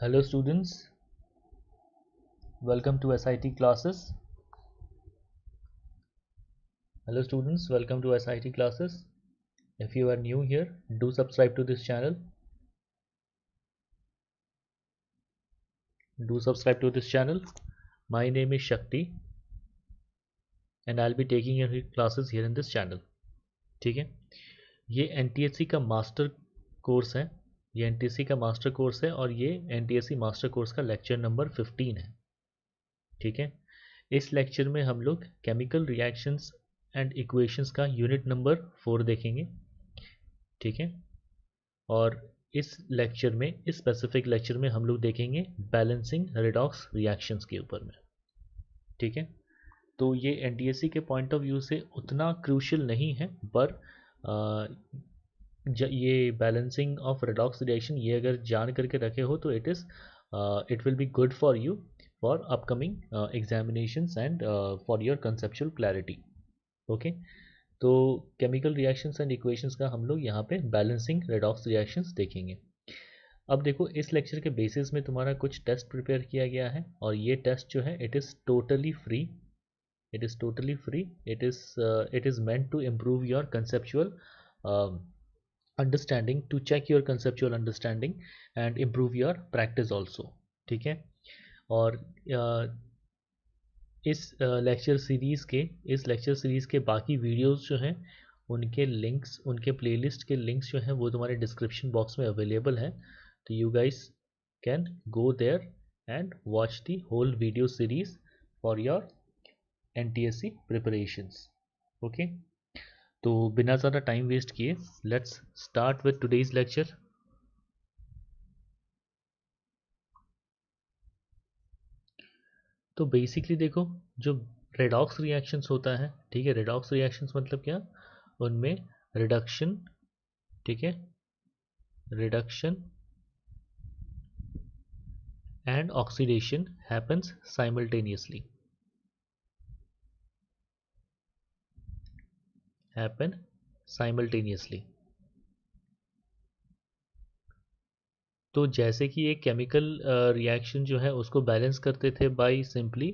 Hello students, welcome to SIT classes. Hello students, welcome to SIT classes. If you are new here, do subscribe to this channel. Do subscribe to this channel. My name is Shakti and I'll be taking your classes here in this channel. ठीक है, ये NTSC का master course है. ये NTSC का master course है और ये NTSC मास्टर कोर्स का लेक्चर नंबर 15 है. ठीक है, इस लेक्चर में हम लोग केमिकल रिएक्शंस एंड इक्वेशंस का यूनिट नंबर 4 देखेंगे. ठीक है, और इस लेक्चर में, इस स्पेसिफिक लेक्चर में हम लोग देखेंगे बैलेंसिंग रेडॉक्स रिएक्शंस के ऊपर में. ठीक है, तो ये एनटीएससी के पॉइंट ऑफ व्यू से उतना क्रूशियल नहीं है, पर ये बैलेंसिंग ऑफ रेडॉक्स रिएक्शन ये अगर जान करके रखे हो तो it will be good for you for upcoming examinations and for your conceptual clarity. Okay, तो केमिकल रिएक्शंस एंड इक्वेशंस का हम लोग यहाँ पे बैलेंसिंग रेडॉक्स रिएक्शंस देखेंगे. अब देखो, इस लेक्चर के बेसिस में तुम्हारा कुछ टेस्ट प्रिपेयर किया गया है और ये टेस्ट जो है it is totally free. It is totally free. It is meant to improve your conceptual understanding, to check your conceptual understanding and improve your practice also. ठीक है, और इस लेक्चर सीरीज़ के बाकी वीडियोस जो हैं उनके लिंक्स, उनके प्लेलिस्ट के लिंक्स जो हैं वो तुम्हारे डिस्क्रिप्शन बॉक्स में अवेलेबल है. तो you guys can go there and watch the whole video series for your NTSC preparations. Okay, तो बिना ज़्यादा टाइम वेस्ट किए let's start with today's lecture. तो बेसिकली देखो, जो रेडॉक्स रिएक्शंस होता है, ठीक है, रेडॉक्स रिएक्शंस मतलब क्या, उनमें रिडक्शन, ठीक है, reduction and oxidation happens simultaneously, happen simultaneously. तो जैसे कि एक केमिकल रिएक्शन जो है उसको बैलेंस करते थे बाय सिंपली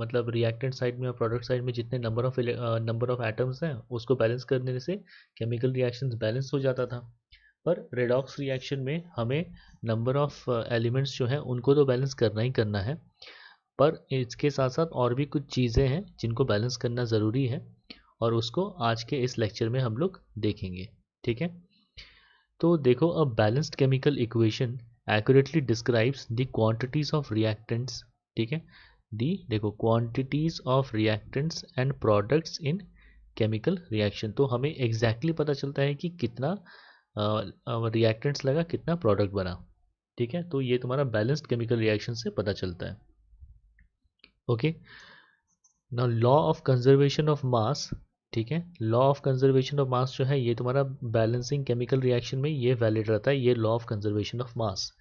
मतलब रिएक्टेंट साइड में और प्रोडक्ट साइड में जितने नंबर ऑफ एटम्स हैं उसको बैलेंस करने से केमिकल रिएक्शंस बैलेंस हो जाता था. पर रेडॉक्स रिएक्शन में हमें नंबर ऑफ एलिमेंट्स जो हैं उनको तो बैलेंस करना ही करना है, पर इसके साथ साथ और भी कुछ चीज़ें हैं जिनको बैलेंस करना ज़रूरी है और उसको आज के इस लेक्चर में हम लोग देखेंगे. ठीक है, तो देखो, a balanced chemical equation accurately describes the quantities of reactants. ठीक है, देखो quantities of reactants and products in chemical reaction. तो हमें एग्जैक्टली पता चलता है कि कितना रिएक्टेंट्स लगा, कितना प्रोडक्ट बना. ठीक है, तो ये तुम्हारा बैलेंस्ड केमिकल रिएक्शन से पता चलता है. Okay, now law of conservation of मास. ठीक है, लॉ ऑफ कंजर्वेशन ऑफ मास जो है ये तुम्हारा बैलेंसिंग केमिकल रिएक्शन में ये वैलिड रहता है, ये लॉ ऑफ कंजर्वेशन ऑफ मास.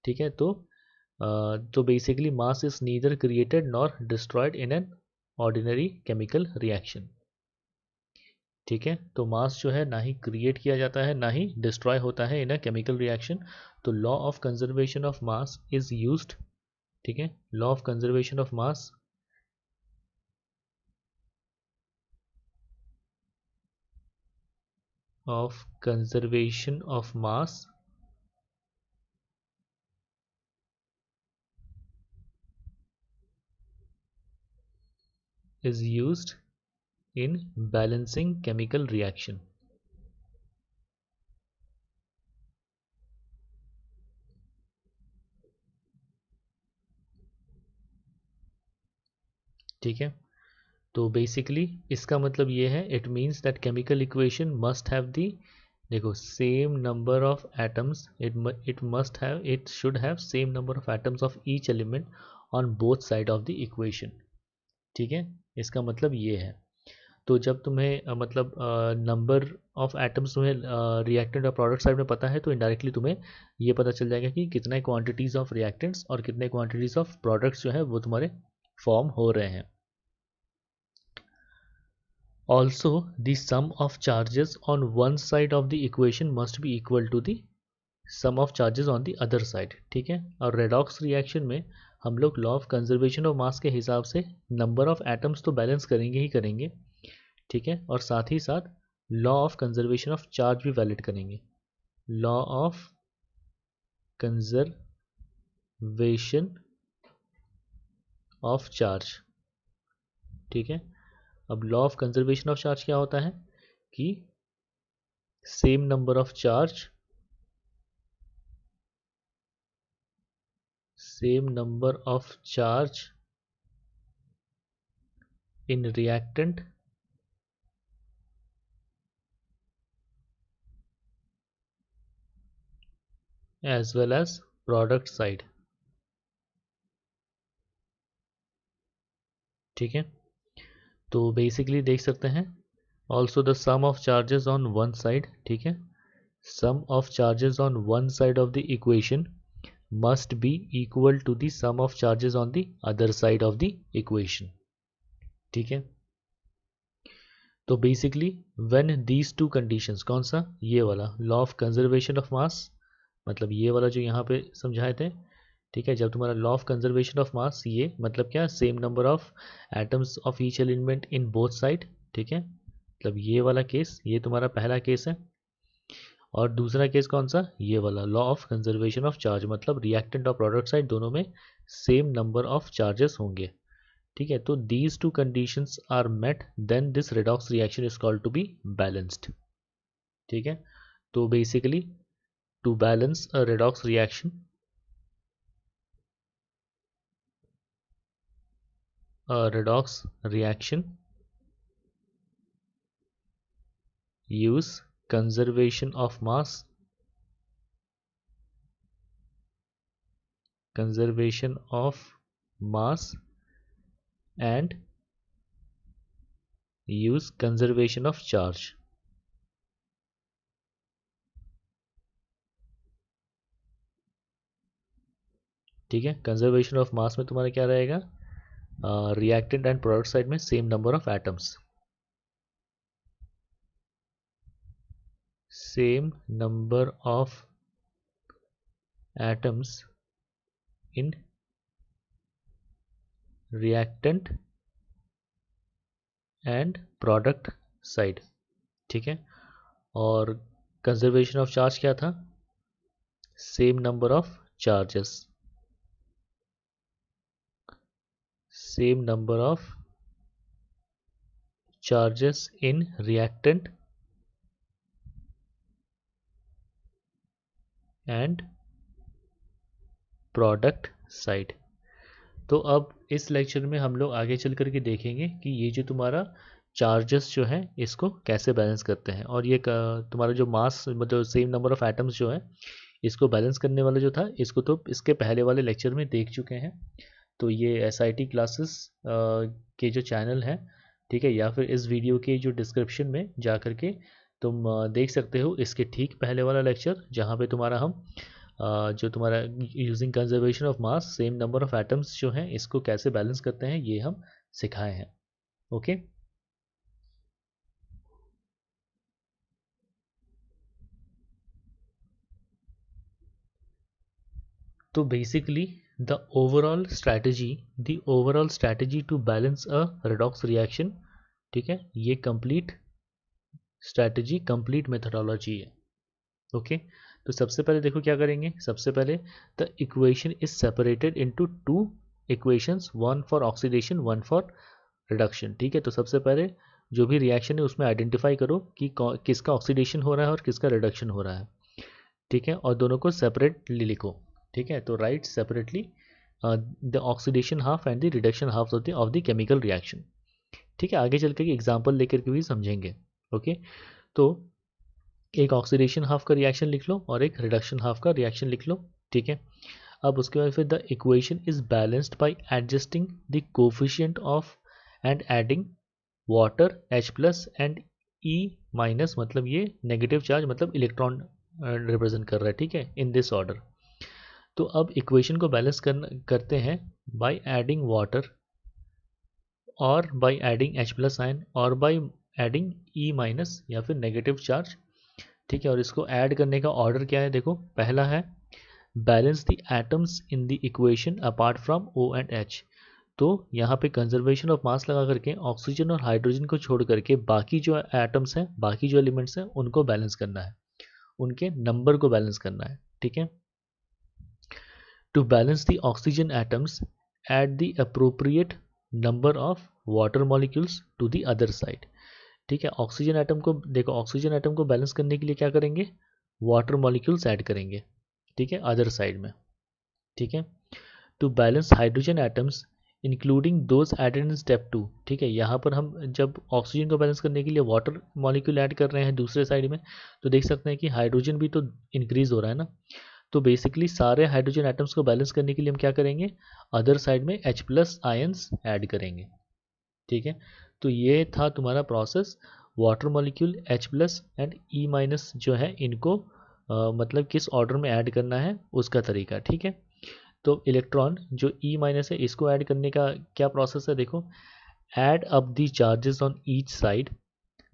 ठीक है, तो basically mass is neither created nor destroyed in an ordinary chemical reaction. ठीक है, तो मास जो है ना ही क्रिएट किया जाता है ना ही डिस्ट्रॉय होता है इन अ केमिकल रिएक्शन. तो law of conservation of mass is used. ठीक है, law of conservation of mass is used in balancing chemical reaction. ठीक है, तो बेसिकली इसका मतलब ये है, it means that chemical equation must have the, देखो, same number of atoms, it should have same number of atoms of each element on both side of the equation. ठीक है, इसका मतलब ये है. तो जब तुम्हें मतलब नंबर ऑफ एटम्स तुम्हें रिएक्टेंट और प्रोडक्ट साइड में पता है तो इनडायरेक्टली तुम्हें ये पता चल जाएगा कि कितने क्वांटिटीज़ ऑफ रिएक्टेंट्स और कितने क्वांटिटीज़ ऑफ प्रोडक्ट्स जो है वो तुम्हारे फॉर्म हो रहे हैं. Also, the sum of charges on one side of the equation must be equal to the sum of charges on the other side, ठीक है। और रेडॉक्स रिएक्शन में हम लोग law of conservation of mass के हिसाब से नंबर ऑफ एटम्स तो बैलेंस करेंगे ही करेंगे, ठीक है, और साथ ही साथ law of conservation of charge भी वैलिड करेंगे। Law of conservation of charge, ठीक है। अब law of conservation of charge क्या होता है कि same number of charge, same number of charge in reactant as well as product side, ठीक है। तो बेसिकली देख सकते हैं also the sum of charges on one side, ठीक है, sum of charges on one side of the equation must be equal to the sum of charges on the other side of the equation, ठीक है। तो basically when these two conditions, कौन सा, ये वाला law of conservation of मास, मतलब ये वाला जो यहाँ पे समझाए थे, ठीक है। जब तुम्हारा लॉ ऑफ कंजर्वेशन ऑफ मास, ये मतलब क्या, same number of atoms of each element in both side, ठीक है, मतलब ये वाला केस, ये तुम्हारा पहला केस है। और दूसरा केस कौन सा, ये वाला law of conservation of charge, मतलब रिएक्टेंट और प्रोडक्ट साइड दोनों में सेम नंबर ऑफ चार्जेस होंगे, ठीक है। तो these two conditions are met then this redox reaction is called to be balanced, ठीक है। तो basically to balance a redox reaction, use conservation of mass, and use conservation of charge, ठीक है। Conservation of मास में तुम्हारा क्या रहेगा, reactant and product side में same number of atoms, same number of atoms in reactant and product side, ठीक है। और कंजर्वेशन ऑफ चार्ज क्या था, same number of charges, same number of charges in reactant and product side. तो अब इस lecture में हम लोग आगे चल करके देखेंगे कि ये जो तुम्हारा चार्जेस जो है इसको कैसे बैलेंस करते हैं, और ये तुम्हारा जो मास, मतलब सेम नंबर ऑफ एटम्स जो है इसको बैलेंस करने वाला जो था, इसको तो इसके पहले वाले लेक्चर में देख चुके हैं। तो ये SIT क्लासेस के जो चैनल हैं, ठीक है, या फिर इस वीडियो के जो डिस्क्रिप्शन में जा करके तुम देख सकते हो इसके ठीक पहले वाला लेक्चर, जहाँ पे तुम्हारा हम जो तुम्हारा using conservation of mass same number of atoms जो हैं इसको कैसे बैलेंस करते हैं ये हम सिखाए हैं, ओके। तो basically the overall strategy to balance a redox reaction, ठीक है, ये कंप्लीट स्ट्रैटेजी, कंप्लीट मेथडोलॉजी है, ओके। तो सबसे पहले देखो क्या करेंगे, सबसे पहले the equation is separated into two equations, one for oxidation, one for reduction, ठीक है। तो सबसे पहले जो भी रिएक्शन है उसमें आइडेंटिफाई करो कि किसका ऑक्सीडेशन हो रहा है और किसका रिडक्शन हो रहा है, ठीक है, और दोनों को सेपरेटली लिखो, ठीक है। तो right separately the oxidation half and the reduction half of the chemical reaction, ठीक है। आगे चल के एग्जाम्पल लेकर के भी समझेंगे, ओके। तो एक ऑक्सीडेशन हाफ का रिएक्शन लिख लो और एक रिडक्शन हाफ का रिएक्शन लिख लो, ठीक है। अब उसके बाद फिर the equation is balanced bye adjusting the coefficient of and adding water H+ and E-, मतलब ये नेगेटिव चार्ज, मतलब इलेक्ट्रॉन रिप्रेजेंट कर रहा है, ठीक है, इन दिस ऑर्डर। तो अब इक्वेशन को बैलेंस करते हैं बाय एडिंग वाटर, और बाय एडिंग H+ आयन, और बाय एडिंग E- या फिर नेगेटिव चार्ज ठीक है। और इसको ऐड करने का ऑर्डर क्या है, देखो पहला है balance the atoms in the equation apart from O and H. तो यहाँ पे कंजर्वेशन ऑफ मास लगा करके ऑक्सीजन और हाइड्रोजन को छोड़ करके बाकी जो एटम्स हैं, बाकी जो एलिमेंट्स हैं, उनको बैलेंस करना है, उनके नंबर को बैलेंस करना है। ठीक है। To balance the oxygen atoms at the appropriate number of water molecules to the other side. ठीक है। ऑक्सीजन एटम को देखो, ऑक्सीजन एटम को बैलेंस करने के लिए क्या करेंगे, वाटर मॉलिक्यूल्स ऐड करेंगे। ठीक है, अदर साइड में। ठीक है। To balance hydrogen atoms including those added in step 2। ठीक है, यहाँ पर हम जब ऑक्सीजन को बैलेंस करने के लिए वाटर मॉलिक्यूल ऐड कर रहे हैं दूसरे साइड में, तो देख सकते हैं कि हाइड्रोजन भी तो इंक्रीज हो रहा है ना। तो बेसिकली सारे हाइड्रोजन एटम्स को बैलेंस करने के लिए हम क्या करेंगे, अदर साइड में H प्लस आयंस ऐड करेंगे। ठीक है। तो ये था तुम्हारा process, water molecule H plus and E minus जो है इनको मतलब किस ऑर्डर में ऐड करना है उसका तरीका। ठीक है। तो इलेक्ट्रॉन जो E माइनस है इसको ऐड करने का क्या प्रोसेस है, देखो add up the charges on each side,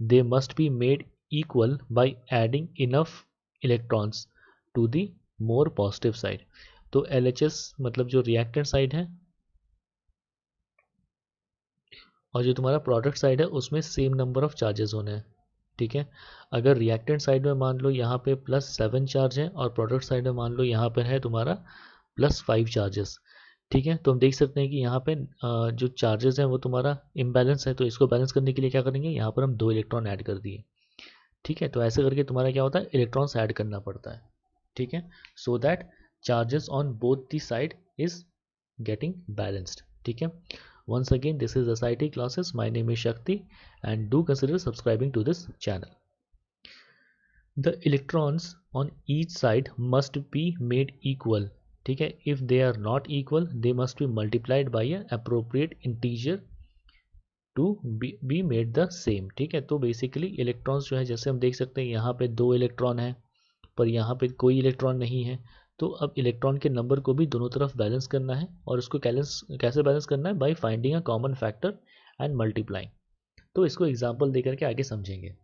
they must be made equal by adding enough electrons to the more positive side. तो LHS मतलब जो रिएक्टेंट साइड है और जो तुम्हारा प्रोडक्ट साइड है उसमें सेम नंबर ऑफ चार्जेस होने हैं। ठीक है। अगर रिएक्टेंट साइड में मान लो यहाँ पे +7 चार्ज है और प्रोडक्ट साइड में मान लो यहाँ पर है तुम्हारा +5 चार्जेस। ठीक है। तो हम देख सकते हैं कि यहाँ पे जो चार्जेस हैं वो तुम्हारा इम्बैलेंस है, तो इसको बैलेंस करने के लिए क्या करेंगे, यहाँ पर हम 2 इलेक्ट्रॉन ऐड कर दिए। ठीक है। तो ऐसे करके तुम्हारा क्या होता है, इलेक्ट्रॉन्स ऐड करना पड़ता है। ठीक है। So that charges on both the side is getting balanced. ठीक है। Once again, this is SIT classes. My name is Shakti, and do consider subscribing to this channel. The electrons on each side must be made equal. ठीक है। If they are not equal, they must be multiplied by an appropriate integer to be made the same. ठीक है। तो basically electrons जो है, जैसे हम देख सकते हैं यहाँ पे 2 इलेक्ट्रॉन है पर यहाँ पे कोई इलेक्ट्रॉन नहीं है, तो अब इलेक्ट्रॉन के नंबर को भी दोनों तरफ बैलेंस करना है। और उसको कैसे बैलेंस करना है, by finding a common factor and multiplying. तो इसको एग्जांपल देकर के आगे समझेंगे।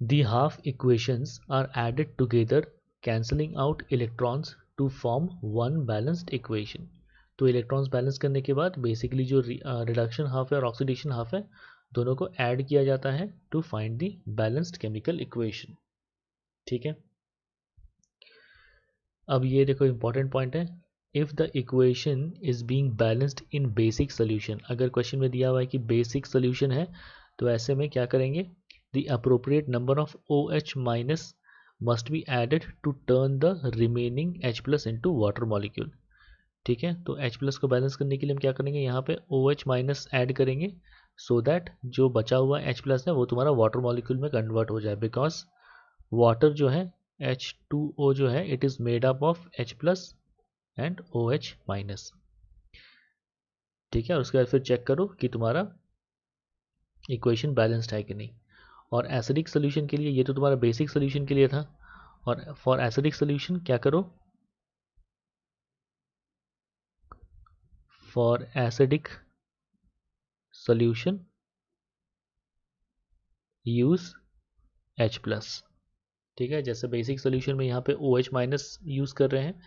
The half equations are added together cancelling out electrons to form one balanced equation. तो इलेक्ट्रॉन्स बैलेंस करने के बाद बेसिकली जो रिडक्शन हाफ है और ऑक्सीडेशन हाफ है, दोनों को ऐड किया जाता है to find the balanced chemical equation. ठीक है। अब ये देखो इंपॉर्टेंट पॉइंट है, if the equation is being balanced in basic solution. अगर क्वेश्चन में दिया हुआ है कि बेसिक सोल्यूशन है, तो ऐसे में क्या करेंगे, the appropriate number of OH minus must be added to turn the remaining H plus into water molecule. ठीक है। तो H प्लस को बैलेंस करने के लिए हम क्या करेंगे, यहाँ पे OH माइनस ऐड करेंगे, सो दैट जो बचा हुआ H प्लस है वो तुम्हारा वाटर मॉलिक्यूल में कन्वर्ट हो जाए। बिकॉज वाटर जो है H2O जो है, it is made up of H plus and OH minus. ठीक है। और उसके बाद फिर चेक करो कि तुम्हारा इक्वेशन बैलेंस्ड है कि नहीं। और एसिडिक सोल्यूशन के लिए, ये तो तुम्हारा बेसिक सोल्यूशन के लिए था, और फॉर एसिडिक सोल्यूशन क्या करो, for acidic solution use H plus. ठीक है। जैसे बेसिक सोल्यूशन में यहाँ पे OH माइनस यूज़ कर रहे हैं,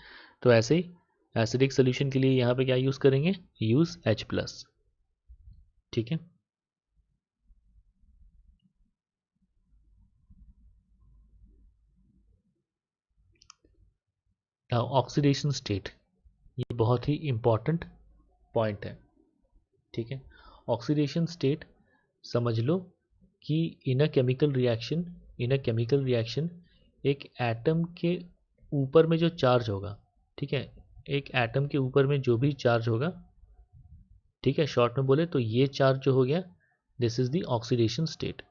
तो ऐसे ही एसिडिक सोल्यूशन के लिए यहाँ पे क्या यूज़ करेंगे, यूज़ H प्लस। ठीक है। ऑक्सीडेशन स्टेट, ये बहुत ही इम्पॉर्टेंट पॉइंट है। ठीक है। ऑक्सीडेशन स्टेट समझ लो कि इन अ केमिकल रिएक्शन एक एटम के ऊपर में जो चार्ज होगा, ठीक है, एक एटम के ऊपर में जो भी चार्ज होगा, ठीक है, शॉर्ट में बोले तो ये चार्ज जो हो गया, this is the oxidation state.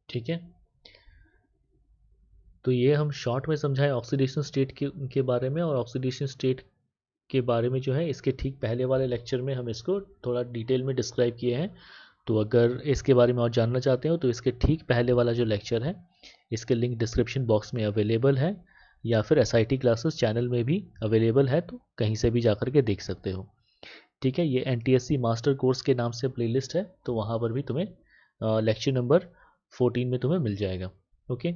ठीक है। तो ये हम शॉर्ट में समझाए ऑक्सीडेशन स्टेट के बारे में। और ऑक्सीडेशन स्टेट के बारे में जो है, इसके ठीक पहले वाले लेक्चर में हम इसको थोड़ा डिटेल में डिस्क्राइब किए हैं। तो अगर इसके बारे में और जानना चाहते हो तो इसके ठीक पहले वाला जो लेक्चर है, इसके लिंक डिस्क्रिप्शन बॉक्स में अवेलेबल है, या फिर SIT क्लासेस चैनल में भी अवेलेबल है, तो कहीं से भी जा कर के देख सकते हो। ठीक है, ये NTSC मास्टर कोर्स के नाम से प्लेलिस्ट है, तो वहाँ पर भी तुम्हें लेक्चर नंबर 14 में तुम्हें मिल जाएगा। Okay,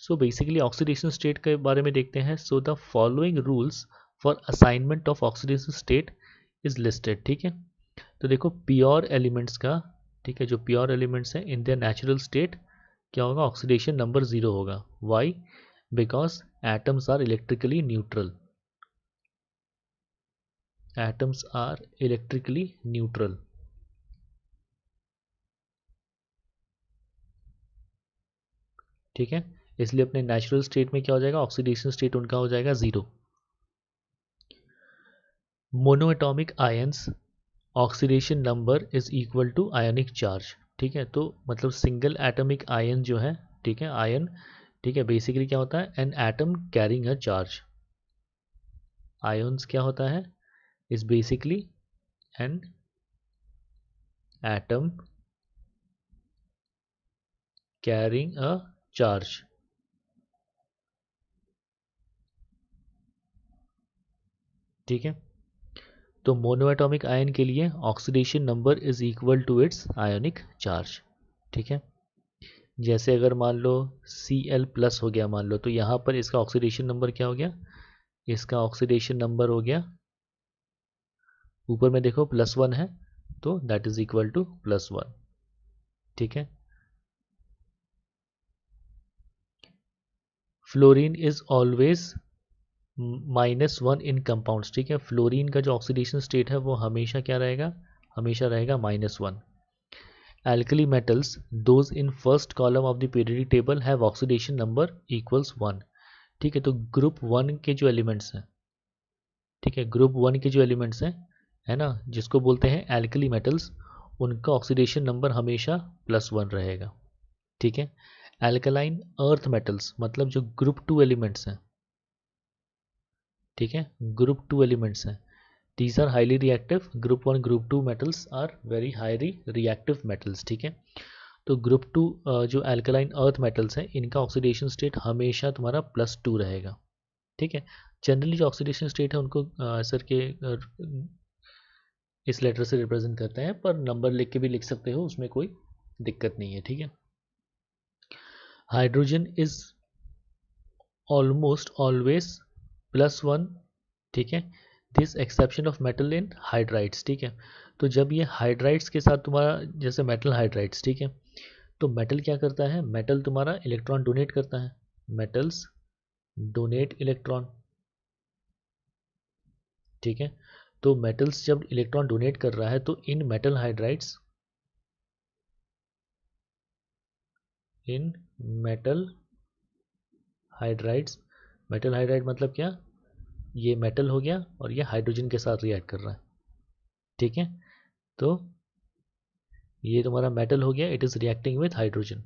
so basically oxidation state के बारे में देखते हैं। So the following rules for assignment of oxidation state is listed. ठीक है, तो देखो प्योर एलिमेंट्स का, ठीक है, जो प्योर एलिमेंट्स हैं इन देयर नेचुरल स्टेट क्या होगा, ऑक्सीडेशन नंबर 0 होगा। Why? Because atoms are electrically neutral. Atoms are electrically neutral. ठीक है, इसलिए अपने नेचुरल स्टेट में क्या हो जाएगा, ऑक्सीडेशन स्टेट उनका हो जाएगा 0। Monoatomic ions oxidation number is equal to ionic charge. ठीक है, तो मतलब सिंगल एटमिक आयन जो है, ठीक है, आयन, ठीक है, बेसिकली क्या होता है, an atom carrying a charge. Ions क्या होता है, is basically an atom carrying a charge. ठीक है, तो मोनोएटॉमिक आयन के लिए oxidation number is equal to its ionic charge. ठीक है, जैसे अगर मान लो Cl प्लस हो गया मान लो, तो यहाँ पर इसका ऑक्सीडेशन नंबर क्या हो गया, इसका ऑक्सीडेशन नंबर हो गया, ऊपर में देखो +1 है, तो दैट इज इक्वल टू +1। ठीक है, fluorine is always -1 in compounds. ठीक है, फ्लोरीन का जो ऑक्सीडेशन स्टेट है वो हमेशा क्या रहेगा, हमेशा रहेगा -1। Alkali metals, those in first column of the periodic table have oxidation number equals 1। ठीक है, तो ग्रुप 1 के जो एलिमेंट्स हैं, ठीक है, ग्रुप 1 के जो एलिमेंट्स हैं, है ना, जिसको बोलते हैं एल्कली मेटल्स, उनका ऑक्सीडेशन नंबर हमेशा +1 रहेगा। ठीक है, एल्कलाइन अर्थ मेटल्स मतलब जो ग्रुप 2 एलिमेंट्स हैं, ठीक है, ग्रुप 2 एलिमेंट्स हैं, these are highly reactive। Group 1 group 2 metals are very highly reactive metals। ठीक है, तो ग्रुप 2 जो एल्कलाइन अर्थ मेटल्स हैं, इनका ऑक्सीडेशन स्टेट हमेशा तुम्हारा +2 रहेगा। ठीक है, जनरली जो ऑक्सीडेशन स्टेट है उनको सर के इस लेटर से रिप्रेजेंट करते हैं, पर नंबर लिख के भी लिख सकते हो, उसमें कोई दिक्कत नहीं है। ठीक है, हाइड्रोजन इज ऑलमोस्ट ऑलवेज +1। ठीक है, this exception of metal in hydrides. ठीक है, तो जब ये हाइड्राइड्स के साथ तुम्हारा जैसे मेटल हाइड्राइड्स, ठीक है, तो मेटल क्या करता है, मेटल तुम्हारा इलेक्ट्रॉन डोनेट करता है, मेटल्स डोनेट इलेक्ट्रॉन। ठीक है, तो मेटल्स जब इलेक्ट्रॉन डोनेट कर रहा है, तो इन मेटल हाइड्राइड्स, इन मेटल हाइड्राइड्स, मेटल हाइड्राइड मतलब क्या, ये मेटल हो गया और ये हाइड्रोजन के साथ रिएक्ट कर रहा है। ठीक है, तो ये तुम्हारा मेटल हो गया, it is reacting with hydrogen.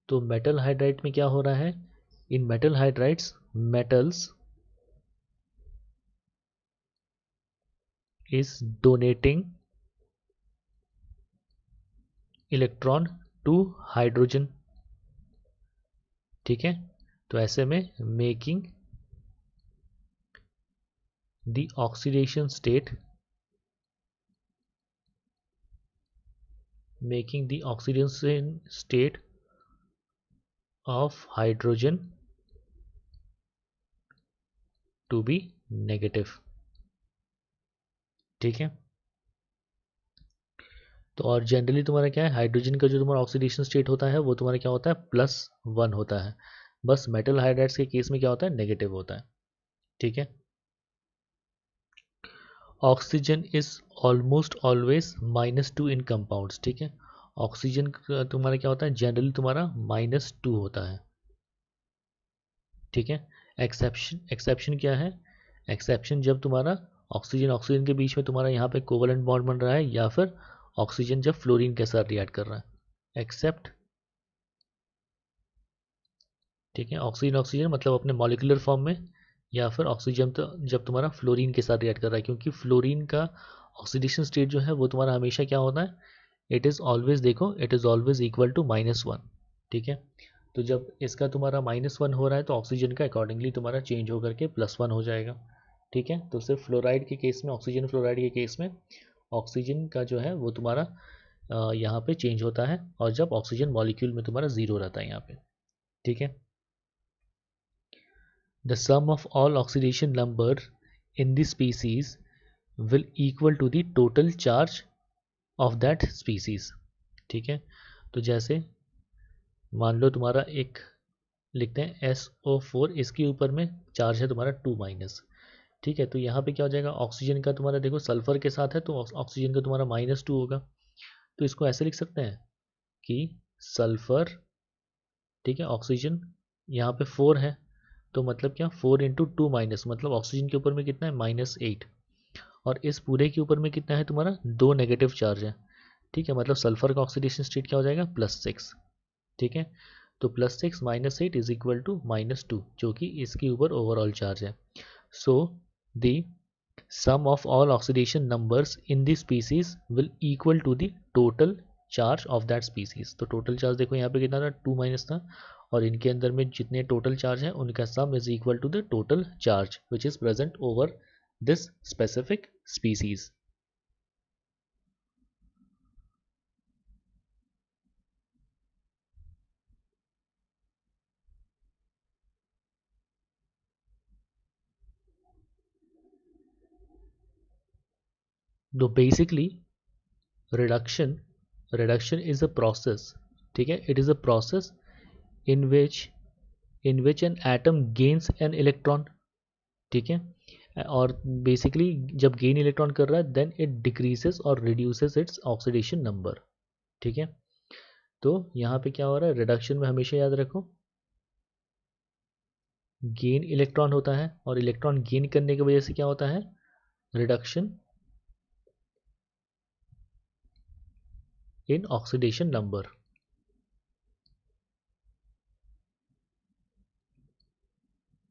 तो मेटल हाइड्राइड में क्या हो रहा है, in metal hydrides metals is donating electron to hydrogen. ठीक है, तो ऐसे में making the oxidation state, making the oxidation state of hydrogen to be negative. ठीक है, तो और जनरली तुम्हारा क्या है, हाइड्रोजन का जो तुम्हारा ऑक्सीडेशन स्टेट होता है वो तुम्हारा क्या होता है, +1 होता है। बस मेटल हाइड्राइड्स के केस में क्या होता है, नेगेटिव होता है। ठीक है, oxygen is almost always -2 in compounds. ठीक है, ऑक्सीजन तुम्हारा क्या होता है, जनरली तुम्हारा -2 होता है। ठीक है, एक्सेप्शन क्या है, एक्सेप्शन जब तुम्हारा ऑक्सीजन ऑक्सीजन के बीच में तुम्हारा यहाँ पे कोवलेंट बॉन्ड बन रहा है, या फिर ऑक्सीजन जब फ्लोरीन के साथ रिएक्ट कर रहा है, एक्सेप्ट। ठीक है, ऑक्सीजन ऑक्सीजन मतलब अपने मॉलिक्यूलर फॉर्म में, या फिर ऑक्सीजन तो जब तुम्हारा फ्लोरीन के साथ रिएक्ट कर रहा है, क्योंकि फ्लोरीन का ऑक्सीडेशन स्टेट जो है वो तुम्हारा हमेशा क्या होता है, इट इज़ ऑलवेज, देखो it is always equal to -1, ठीक है। तो जब इसका तुम्हारा -1 हो रहा है तो ऑक्सीजन का अकॉर्डिंगली तुम्हारा चेंज होकर के +1 हो जाएगा, ठीक है। तो सिर्फ फ्लोराइड के केस में, ऑक्सीजन फ्लोराइड के केस में ऑक्सीजन का जो है वो तुम्हारा यहाँ पे चेंज होता है, और जब ऑक्सीजन मॉलिक्यूल में तुम्हारा 0 रहता है यहाँ पे, ठीक है। The sum of all oxidation number in the species will equal to the total charge of that species, ठीक है। तो जैसे मान लो तुम्हारा एक लिखते हैं SO4, इसके ऊपर में चार्ज है तुम्हारा 2-, ठीक है। तो यहाँ पे क्या हो जाएगा, ऑक्सीजन का तुम्हारा देखो सल्फर के साथ है तो ऑक्सीजन का तुम्हारा -2 होगा। तो इसको ऐसे लिख सकते हैं कि सल्फर, ठीक है, ऑक्सीजन यहाँ पे 4 है, तो मतलब क्या 4 × 2-, मतलब ऑक्सीजन के ऊपर में कितना है -8, और इस पूरे के ऊपर में कितना है तुम्हारा 2 नेगेटिव चार्ज है, ठीक है। मतलब सल्फर का ऑक्सीडेशन स्टेट क्या हो जाएगा +6, ठीक है। तो +6 - 8 इज इक्वल टू -2, जो कि इसके ऊपर ओवरऑल चार्ज है। So the sum of all oxidation numbers in the species will equal to the total charge of that species। तो टोटल चार्ज देखो यहाँ पे कितना था 2- था, और इनके अंदर में जितने टोटल चार्ज है उनका sum is equal to the total charge which is present over this specific species. तो basically reduction reduction is a process, ठीक है। It is a process in which an atom gains an electron, ठीक है। और basically जब gain electron कर रहा है देन इट डिक्रीजेस और रिड्यूसेस इट्स ऑक्सीडेशन नंबर, ठीक है। तो यहाँ पे क्या हो रहा है, रिडक्शन में हमेशा याद रखो गेन इलेक्ट्रॉन होता है, और इलेक्ट्रॉन गेन करने की वजह से क्या होता है, रिडक्शन इन ऑक्सीडेशन नंबर,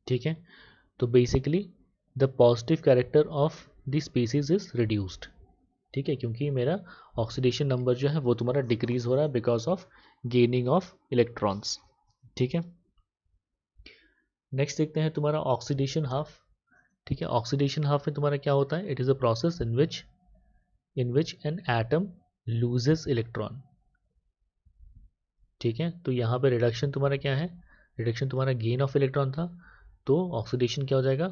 ठीक है। तो basically the positive character of the species is reduced, ठीक है, क्योंकि मेरा ऑक्सीडेशन नंबर जो है वो तुम्हारा डिक्रीज हो रहा है because of gaining of electrons, ठीक है। नेक्स्ट देखते हैं तुम्हारा ऑक्सीडेशन हाफ, ठीक है। ऑक्सीडेशन हाफ में तुम्हारा क्या होता है, it is a process in which an atom loses electron, ठीक है। तो यहाँ पे रिडक्शन तुम्हारा क्या है, रिडक्शन तुम्हारा गेन ऑफ इलेक्ट्रॉन था, तो ऑक्सीडेशन क्या हो जाएगा,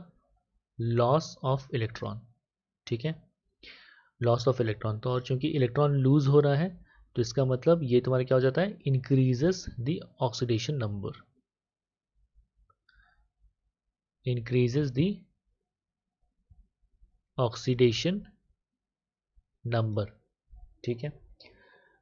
लॉस ऑफ इलेक्ट्रॉन, ठीक है, लॉस ऑफ इलेक्ट्रॉन। तो और चूंकि इलेक्ट्रॉन लूज हो रहा है तो इसका मतलब ये तुम्हारा क्या हो जाता है, increases the oxidation number, increases the oxidation number, ठीक है।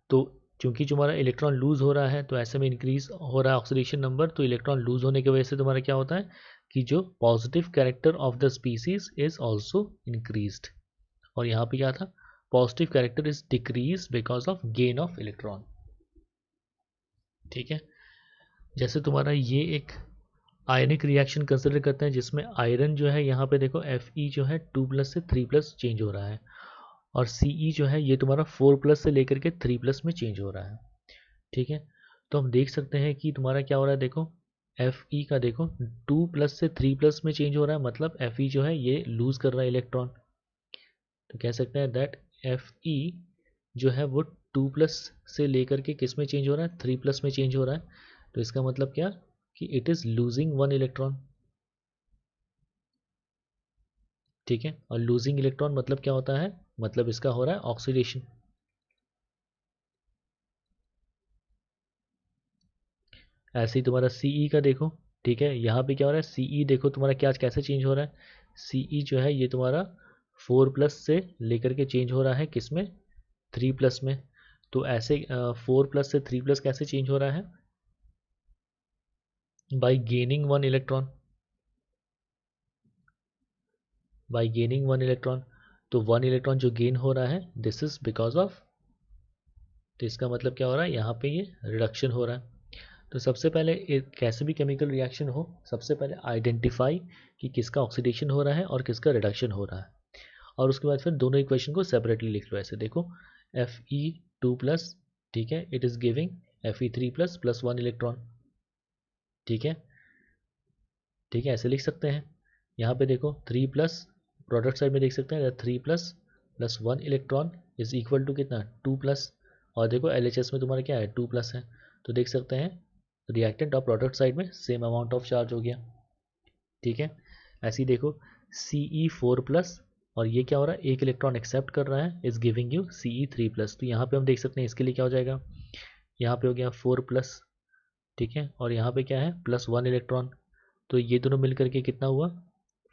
तो चूंकि तुम्हारा इलेक्ट्रॉन लूज हो रहा है तो ऐसे में इंक्रीज हो रहा है ऑक्सीडेशन नंबर, तो इलेक्ट्रॉन लूज होने की वजह से तुम्हारा क्या होता है कि जो positive character of the species is also increased, और यहाँ पे क्या था, positive character is decrease because of gain of electron, ठीक है। जैसे तुम्हारा ये एक आयनिक रिएक्शन कंसिडर करते हैं जिसमें आयरन जो है यहाँ पे देखो Fe जो है 2+ से 3+ चेंज हो रहा है, और Ce जो है ये तुम्हारा 4+ से लेकर के 3+ में चेंज हो रहा है, ठीक है। तो हम देख सकते हैं कि तुम्हारा क्या हो रहा है, देखो Fe का देखो 2+ से 3+ में चेंज हो रहा है, मतलब Fe जो है ये लूज कर रहा है इलेक्ट्रॉन, तो कह सकते हैं दैट Fe जो है वो 2+ से लेकर के किस में चेंज हो रहा है, 3+ में चेंज हो रहा है। तो इसका मतलब क्या कि इट इज़ लूजिंग 1 इलेक्ट्रॉन, ठीक है। और लूजिंग इलेक्ट्रॉन मतलब क्या होता है, मतलब इसका हो रहा है ऑक्सीडेशन। ऐसे ही तुम्हारा Ce का देखो, ठीक है, यहाँ पे क्या हो रहा है, Ce देखो तुम्हारा क्या कैसे चेंज हो रहा है, Ce जो है ये तुम्हारा 4+ से लेकर के चेंज हो रहा है किस में, 3+ में। तो ऐसे 4+ से 3+ कैसे चेंज हो रहा है, by gaining 1 electron, by gaining 1 electron. तो 1 इलेक्ट्रॉन जो गेन हो रहा है दिस इज बिकॉज ऑफ, तो इसका मतलब क्या हो रहा है, यहाँ पे ये रिडक्शन हो रहा है। तो सबसे पहले एक कैसे भी केमिकल रिएक्शन हो, सबसे पहले आइडेंटिफाई कि किसका ऑक्सीडेशन हो रहा है और किसका रिडक्शन हो रहा है, और उसके बाद फिर दोनों इक्वेशन को सेपरेटली लिख लो। ऐसे देखो 2 प्लस, ठीक है, it is giving Fe3 plus plus 1 electron, ठीक है, ठीक है, ऐसे लिख सकते हैं। यहाँ पे देखो 3 प्लस, प्रोडक्ट साइड में देख सकते हैं 3 plus plus 1 electron is equal to कितना 2 प्लस, और देखो LHS में तुम्हारा क्या है 2 प्लस है, तो देख सकते हैं रिएक्टेंट और प्रोडक्ट साइड में सेम अमाउंट ऑफ चार्ज हो गया, ठीक है। ऐसे ही देखो Ce4 प्लस, और ये क्या हो रहा है, एक इलेक्ट्रॉन एक्सेप्ट कर रहा है, is giving you Ce3 plus, तो यहाँ पे हम देख सकते हैं इसके लिए क्या हो जाएगा, यहाँ पे हो गया 4 प्लस, ठीक है, और यहाँ पे क्या है प्लस 1 इलेक्ट्रॉन, तो ये दोनों मिल करके कितना हुआ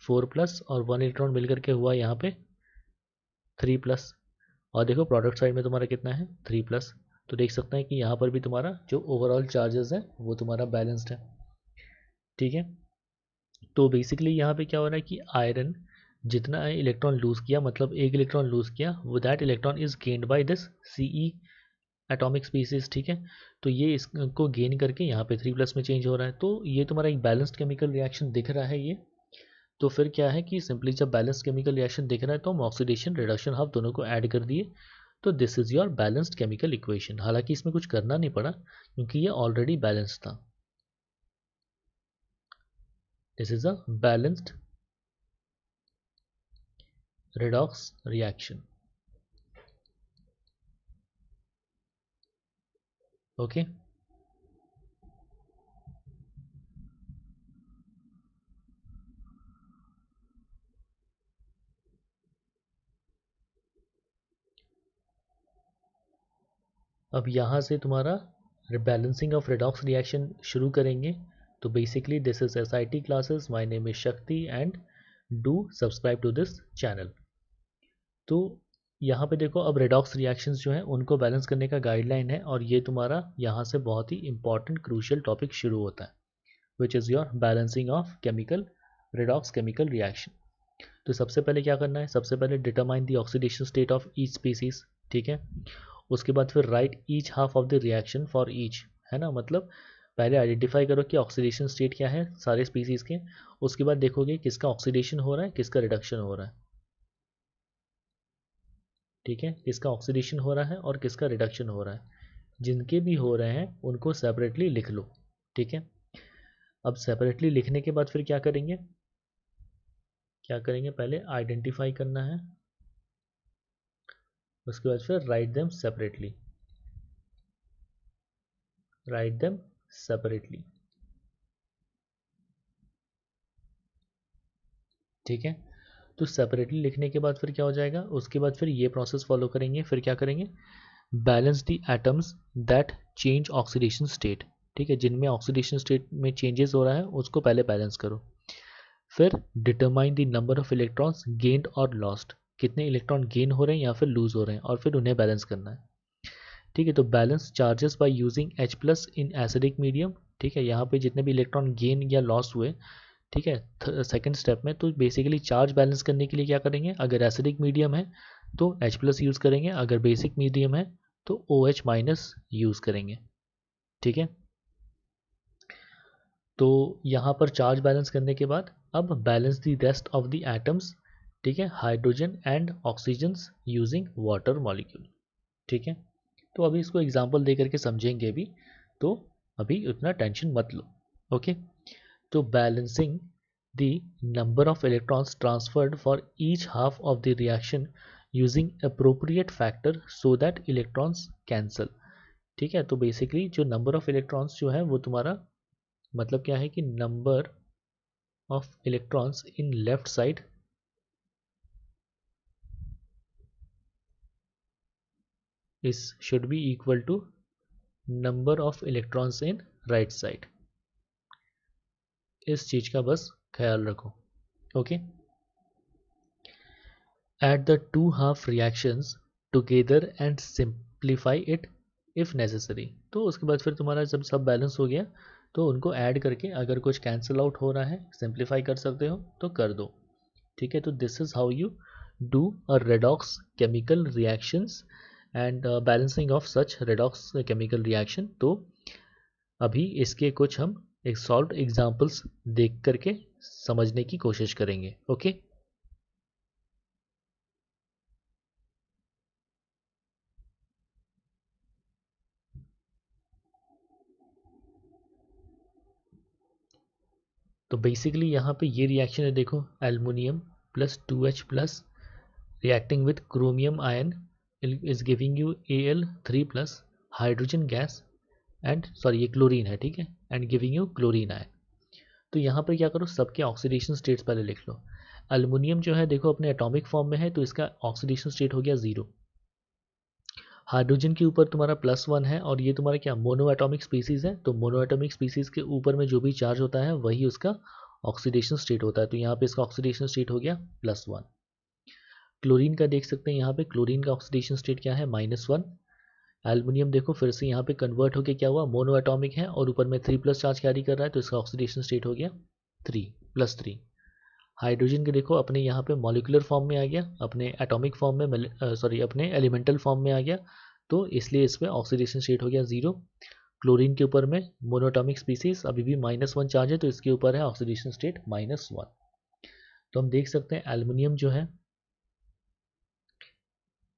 4 प्लस, और 1 इलेक्ट्रॉन मिल करके हुआ यहाँ पे 3 प्लस, और देखो प्रोडक्ट साइड में तुम्हारा कितना है 3 प्लस, तो देख सकते हैं कि यहाँ पर भी तुम्हारा जो ओवरऑल चार्जेस है वो तुम्हारा बैलेंस्ड है, ठीक है। तो बेसिकली यहाँ पे क्या हो रहा है कि आयरन जितना इलेक्ट्रॉन लूज किया, मतलब एक इलेक्ट्रॉन लूज किया, वो that electron is gained by this Ce atomic species, ठीक है, तो ये इसको गेन करके यहाँ पे 3 प्लस में चेंज हो रहा है, तो ये तुम्हारा एक बैलेंस्ड केमिकल रिएक्शन दिख रहा है ये। तो फिर क्या है कि सिंपली जब बैलेंस्ड केमिकल रिएक्शन दिख रहा है तो हम ऑक्सीडेशन रिडक्शन हाफ दोनों को ऐड कर दिए, तो this is your balanced chemical equation. हालांकि इसमें कुछ करना नहीं पड़ा क्योंकि ये ऑलरेडी बैलेंस्ड था। This is a balanced redox reaction, okay। अब यहाँ से तुम्हारा बैलेंसिंग ऑफ redox रिएक्शन शुरू करेंगे। तो basically this is SIT classes, my name is Shakti and do subscribe to this channel. तो यहाँ पे देखो अब रेडॉक्स रिएक्शंस जो हैं उनको बैलेंस करने का गाइडलाइन है, और ये तुम्हारा यहाँ से बहुत ही इंपॉर्टेंट क्रूशियल टॉपिक शुरू होता है, which is your balancing of chemical redox chemical reaction. तो सबसे पहले क्या करना है, सबसे पहले determine the oxidation state of each species, ठीक है। उसके बाद फिर right each half of the reaction for each, है ना, मतलब पहले आइडेंटिफाई करो कि ऑक्सीडेशन स्टेट क्या है सारे स्पीसीज के, उसके बाद देखोगे किसका ऑक्सीडेशन हो रहा है किसका रिडक्शन हो रहा है, ठीक है, किसका ऑक्सीडेशन हो रहा है और किसका रिडक्शन हो रहा है। जिनके भी हो रहे हैं उनको सेपरेटली लिख लो, ठीक है। अब सेपरेटली लिखने के बाद फिर क्या करेंगे, क्या करेंगे, पहले आइडेंटिफाई करना है, उसके बाद फिर write them separately, write them separately, ठीक है। तो सेपरेटली लिखने के बाद फिर क्या हो जाएगा, उसके बाद फिर ये प्रोसेस फॉलो करेंगे, फिर क्या करेंगे, balance the atoms that change oxidation state, ठीक है, जिनमें ऑक्सीडेशन स्टेट में चेंजेस हो रहा है उसको पहले बैलेंस करो। फिर determine the number of electrons gained और लॉस्ट, कितने इलेक्ट्रॉन गेन हो रहे हैं या फिर लूज हो रहे हैं, और फिर उन्हें बैलेंस करना है, ठीक है। तो balance charges by using H plus in acidic medium, ठीक है, यहाँ पे जितने भी इलेक्ट्रॉन गेन या लॉस हुए, ठीक है, सेकेंड स्टेप में, तो बेसिकली चार्ज बैलेंस करने के लिए क्या करेंगे, अगर एसिडिक मीडियम है तो H प्लस यूज़ करेंगे, अगर बेसिक मीडियम है तो OH माइनस यूज़ करेंगे, ठीक है। तो यहाँ पर चार्ज बैलेंस करने के बाद अब balance the rest of the atoms, ठीक है, hydrogen and oxygens using water molecule, ठीक है। तो अभी इसको एग्जांपल दे करके समझेंगे भी, तो अभी उतना टेंशन मत लो, ओके। तो balancing the number of electrons transferred for each half of the reaction using appropriate factor so that electrons cancel, ठीक है। तो बेसिकली जो नंबर ऑफ इलेक्ट्रॉन्स जो है वो तुम्हारा मतलब क्या है कि number of electrons in left side is should be equal to number of electrons in right side, इस चीज का बस ख्याल रखो, okay. Add the two half reactions together and simplify it if necessary। तो उसके बाद फिर तुम्हारा जब सब बैलेंस हो गया तो उनको ऐड करके अगर कुछ कैंसिल आउट हो रहा है सिंप्लीफाई कर सकते हो तो कर दो, ठीक है। तो this is how you do a redox chemical reactions and balancing of such redox chemical reaction. तो अभी इसके कुछ हम एक सॉल्व एग्जांपल्स देख करके समझने की कोशिश करेंगे, ओके। तो बेसिकली यहाँ पे ये रिएक्शन है, देखो aluminium plus 2H plus reacting with chromium ion is giving you Al3 plus hydrogen gas and sorry ये क्लोरीन है, ठीक है, and giving you chlorine ion. तो यहाँ पर क्या करो, सबके ऑक्सीडेशन स्टेट्स पहले लिख लो। एल्युमिनियम जो है देखो अपने एटॉमिक फॉर्म में है तो इसका ऑक्सीडेशन स्टेट हो गया 0। हाइड्रोजन के ऊपर तुम्हारा +1 है और ये तुम्हारा क्या मोनो एटॉमिक स्पीसीज है, तो मोनो एटॉमिक स्पीसीज के ऊपर में जो भी चार्ज होता है वही उसका ऑक्सीडेशन स्टेट होता है, तो यहाँ पे इसका ऑक्सीडेशन स्टेट हो गया +1। क्लोरीन का देख सकते हैं, यहाँ पे क्लोरीन का ऑक्सीडेशन स्टेट क्या है, -1। एल्युमिनियम देखो फिर से यहाँ पे कन्वर्ट होके क्या हुआ, मोनो एटॉमिक है और ऊपर में 3+ चार्ज कैरी कर रहा है तो इसका ऑक्सीडेशन स्टेट हो गया 3+3। हाइड्रोजन के देखो अपने यहाँ पे मॉलिक्यूलर फॉर्म में आ गया, अपने एटॉमिक फॉर्म में सॉरी अपने एलिमेंटल फॉर्म में आ गया, तो इसलिए इस पर ऑक्सीडेशन स्टेट हो गया 0। क्लोरीन के ऊपर में मोनोटॉमिक स्पीसीज अभी भी -1 चार्ज है तो इसके ऊपर है ऑक्सीडेशन स्टेट -1। तो हम देख सकते हैं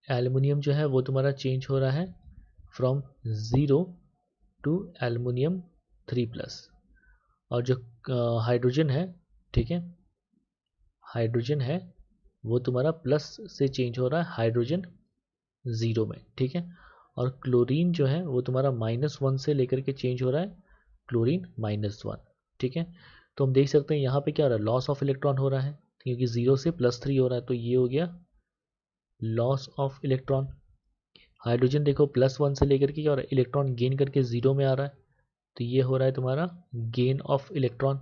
एल्युमिनियम जो है वो तुम्हारा चेंज हो रहा है फ्रॉम 0 टू एल्युमिनियम 3+। और जो हाइड्रोजन है, ठीक है, हाइड्रोजन है वो तुम्हारा प्लस से चेंज हो रहा है हाइड्रोजन 0 में, ठीक है। और क्लोरीन जो है वो तुम्हारा -1 से लेकर के चेंज हो रहा है क्लोरीन -1, ठीक है। तो हम देख सकते हैं यहाँ पे क्या हो रहा है, लॉस ऑफ इलेक्ट्रॉन हो रहा है क्योंकि 0 से +3 हो रहा है, तो ये हो गया लॉस ऑफ इलेक्ट्रॉन। हाइड्रोजन देखो +1 से लेकर के क्या हो रहा है, इलेक्ट्रॉन गेन करके 0 में आ रहा है, तो ये हो रहा है तुम्हारा गेन ऑफ इलेक्ट्रॉन,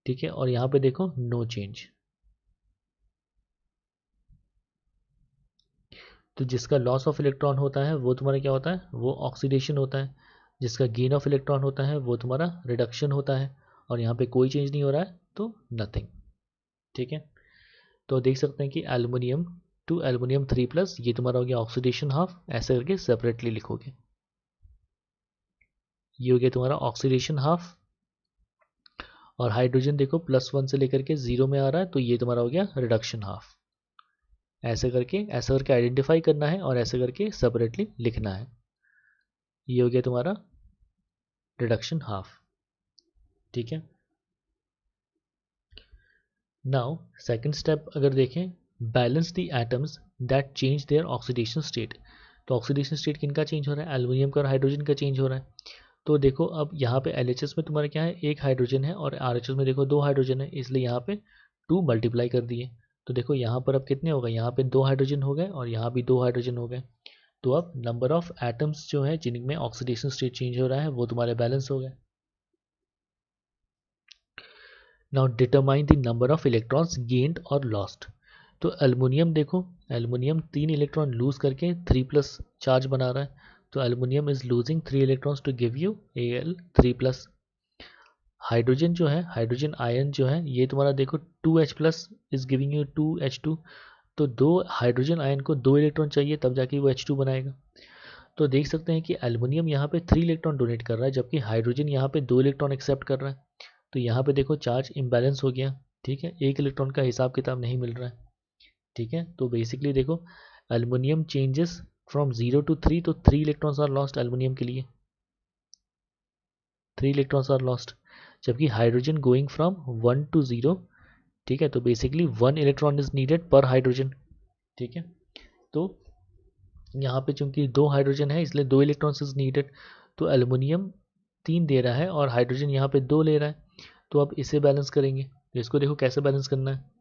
ठीक है। और यहाँ पे देखो नो चेंज, तो जिसका लॉस ऑफ इलेक्ट्रॉन होता है वो तुम्हारा क्या होता है, वो ऑक्सीडेशन होता है। जिसका गेन ऑफ इलेक्ट्रॉन होता है वो तुम्हारा रिडक्शन होता है। और यहाँ पे कोई चेंज नहीं हो रहा है तो नथिंग, ठीक है। तो देख सकते हैं कि एल्युमिनियम टू एल्युमिनियम 3+, ये तुम्हारा हो गया ऑक्सीडेशन हाफ, ऐसे करके सेपरेटली लिखोगे। ये हो गया तुम्हारा ऑक्सीडेशन हाफ। और हाइड्रोजन देखो +1 से लेकर के 0 में आ रहा है तो ये तुम्हारा हो गया रिडक्शन हाफ। ऐसे करके आइडेंटिफाई करना है और ऐसे करके सेपरेटली लिखना है। ये हो गया तुम्हारा रिडक्शन हाफ, ठीक है। नाउ सेकंड स्टेप अगर देखें, balance the atoms that change their oxidation state. तो ऑक्सीडेशन स्टेट किनका चेंज हो रहा है, एल्युमिनियम का और हाइड्रोजन का चेंज हो रहा है। तो देखो अब यहाँ पे LHS में तुम्हारा क्या है, एक हाइड्रोजन है और RHS में देखो 2 हाइड्रोजन है, इसलिए यहाँ पे 2 मल्टीप्लाई कर दिए। तो देखो यहाँ पर अब कितने हो गए, यहाँ पे 2 हाइड्रोजन हो गए और यहाँ भी 2 हाइड्रोजन हो गए। तो अब नंबर ऑफ एटम्स जो है जिनमें ऑक्सीडेशन स्टेट चेंज हो रहा है वो तुम्हारे बैलेंस हो गए। Now determine the number of electrons gained और लॉस्ट। तो एल्युमिनियम देखो, एल्युमिनियम 3 इलेक्ट्रॉन लूज करके 3+ चार्ज बना रहा है, तो aluminium is losing 3 electrons to give you Al3+। Hydrogen जो है, हाइड्रोजन आयन जो है ये तुम्हारा देखो 2H+ is giving you 2H2। तो 2 हाइड्रोजन आयन को 2 इलेक्ट्रॉन चाहिए तब जाके वो H2 बनाएगा। तो देख सकते हैं कि एल्युमिनियम यहाँ पे 3 इलेक्ट्रॉन डोनेट कर रहा है जबकि हाइड्रोजन यहाँ पे 2 इलेक्ट्रॉन एक्सेप्ट कर रहा है। तो यहाँ पे देखो चार्ज इम्बैलेंस हो गया, ठीक है, एक इलेक्ट्रॉन का हिसाब किताब नहीं मिल रहा है, ठीक है। तो बेसिकली देखो एल्युमिनियम चेंजेस फ्रॉम 0 to 3, तो 3 इलेक्ट्रॉन्स आर लॉस्ट एल्युमिनियम के लिए, 3 इलेक्ट्रॉन्स आर लॉस्ट। जबकि हाइड्रोजन गोइंग फ्रॉम 1 to 0, ठीक है, तो बेसिकली 1 इलेक्ट्रॉन इज नीडेड पर हाइड्रोजन, ठीक है। तो यहाँ पे चूंकि 2 हाइड्रोजन है इसलिए 2 इलेक्ट्रॉन्स इज नीडेड। तो एल्युमिनियम 3 दे रहा है और हाइड्रोजन यहाँ पे 2 ले रहा है, तो अब इसे बैलेंस करेंगे। तो इसको देखो कैसे बैलेंस करना है।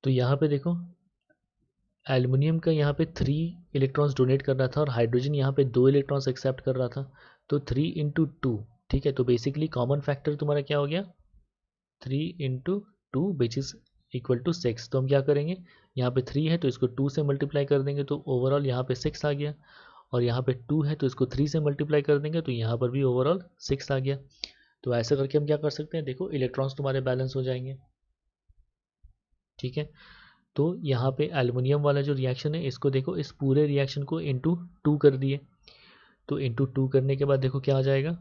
तो यहाँ पे देखो एल्युमिनियम का यहाँ पे 3 इलेक्ट्रॉन्स डोनेट कर रहा था और हाइड्रोजन यहाँ पे 2 इलेक्ट्रॉन्स एक्सेप्ट कर रहा था, तो 3 into 2, ठीक है। तो बेसिकली कॉमन फैक्टर तुम्हारा क्या हो गया, 3 into 2 which is equal to 6। तो हम क्या करेंगे, यहाँ पे 3 है तो इसको 2 से मल्टीप्लाई कर देंगे तो ओवरऑल यहाँ पे 6 आ गया। और यहाँ पे 2 है तो इसको 3 से मल्टीप्लाई कर देंगे तो यहाँ पर भी ओवरऑल 6 आ गया। तो ऐसा करके हम क्या कर सकते हैं, देखो इलेक्ट्रॉन्स तुम्हारे बैलेंस हो जाएंगे, ठीक है। तो यहाँ पे एल्युमिनियम वाला जो रिएक्शन है इसको देखो, इस पूरे रिएक्शन को इंटू 2 कर दिए, तो इंटू 2 करने के बाद देखो क्या आ जाएगा,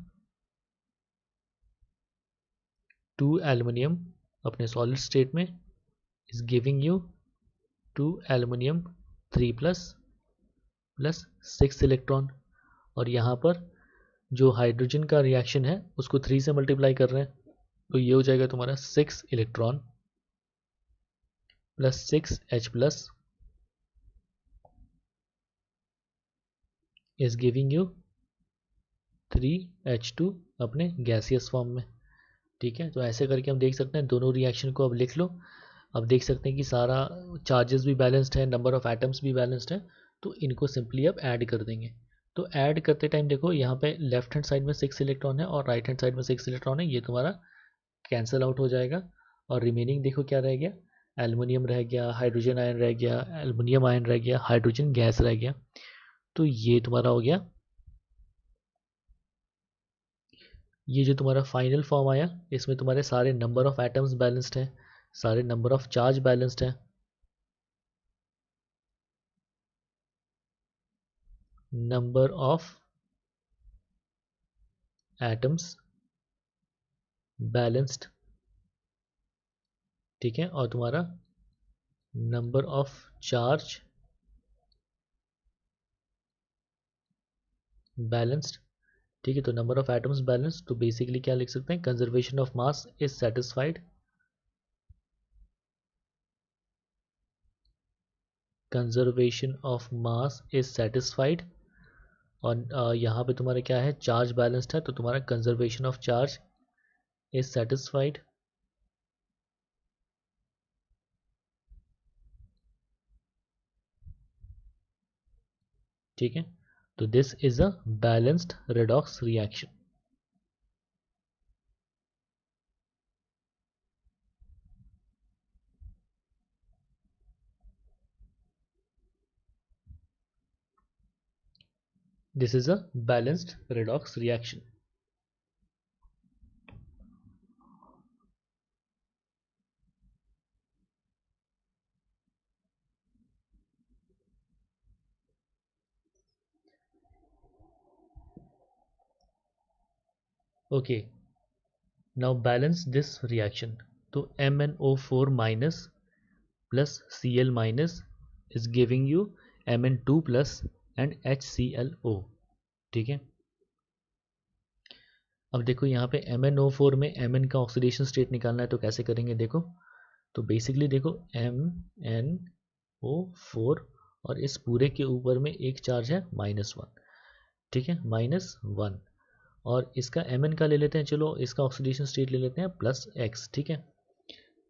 2 एल्युमिनियम अपने सॉलिड स्टेट में is giving you 2 aluminium 3++6 electron, और यहाँ पर जो हाइड्रोजन का रिएक्शन है उसको 3 से मल्टीप्लाई कर रहे हैं, तो ये हो जाएगा तुम्हारा 6 electron plus 6H+ is giving you 3H2 अपने गैसियस फॉर्म में। ठीक है, तो ऐसे करके हम देख सकते हैं, दोनों रिएक्शन को अब लिख लो। अब देख सकते हैं कि सारा चार्जेस भी बैलेंस्ड है, नंबर ऑफ एटम्स भी बैलेंस्ड है, तो इनको सिंपली अब ऐड कर देंगे। तो ऐड करते टाइम देखो यहाँ पे लेफ्ट हैंड साइड में 6 इलेक्ट्रॉन है और राइट हैंड साइड में 6 इलेक्ट्रॉन है, ये तुम्हारा कैंसिल आउट हो जाएगा, और रिमेनिंग देखो क्या रह गया, एल्युमिनियम रह गया, हाइड्रोजन आयन रह गया, एल्युमिनियम आयन रह गया, हाइड्रोजन गैस रह गया। तो ये तुम्हारा हो गया, ये जो तुम्हारा फाइनल फॉर्म आया, इसमें तुम्हारे सारे नंबर ऑफ एटम्स बैलेंस्ड है, सारे नंबर ऑफ चार्ज बैलेंस्ड है, नंबर ऑफ एटम्स बैलेंस्ड, ठीक है, और तुम्हारा नंबर ऑफ चार्ज बैलेंस्ड। ठीक है, तो नंबर ऑफ एटम्स बैलेंस्ड, तो बेसिकली क्या लिख सकते हैं, conservation of mass is satisfied, conservation of mass is satisfied, और यहाँ पे तुम्हारा क्या है, चार्ज बैलेंस्ड है, तो तुम्हारा conservation of charge is satisfied. ठीक है, तो this is a balanced redox reaction. This is a balanced redox reaction. Okay, now balance this reaction. तो MnO4 minus plus Cl minus is giving you Mn2 plus and HClO। ठीक है, अब देखो यहाँ पे MnO4 में Mn का oxidation state निकालना है, तो कैसे करेंगे देखो, तो बेसिकली देखो MnO4 और इस पूरे के ऊपर में एक चार्ज है -1, ठीक है, -1, और इसका Mn का ले लेते हैं, चलो इसका ऑक्सीडेशन स्टेट ले लेते हैं +X। ठीक है,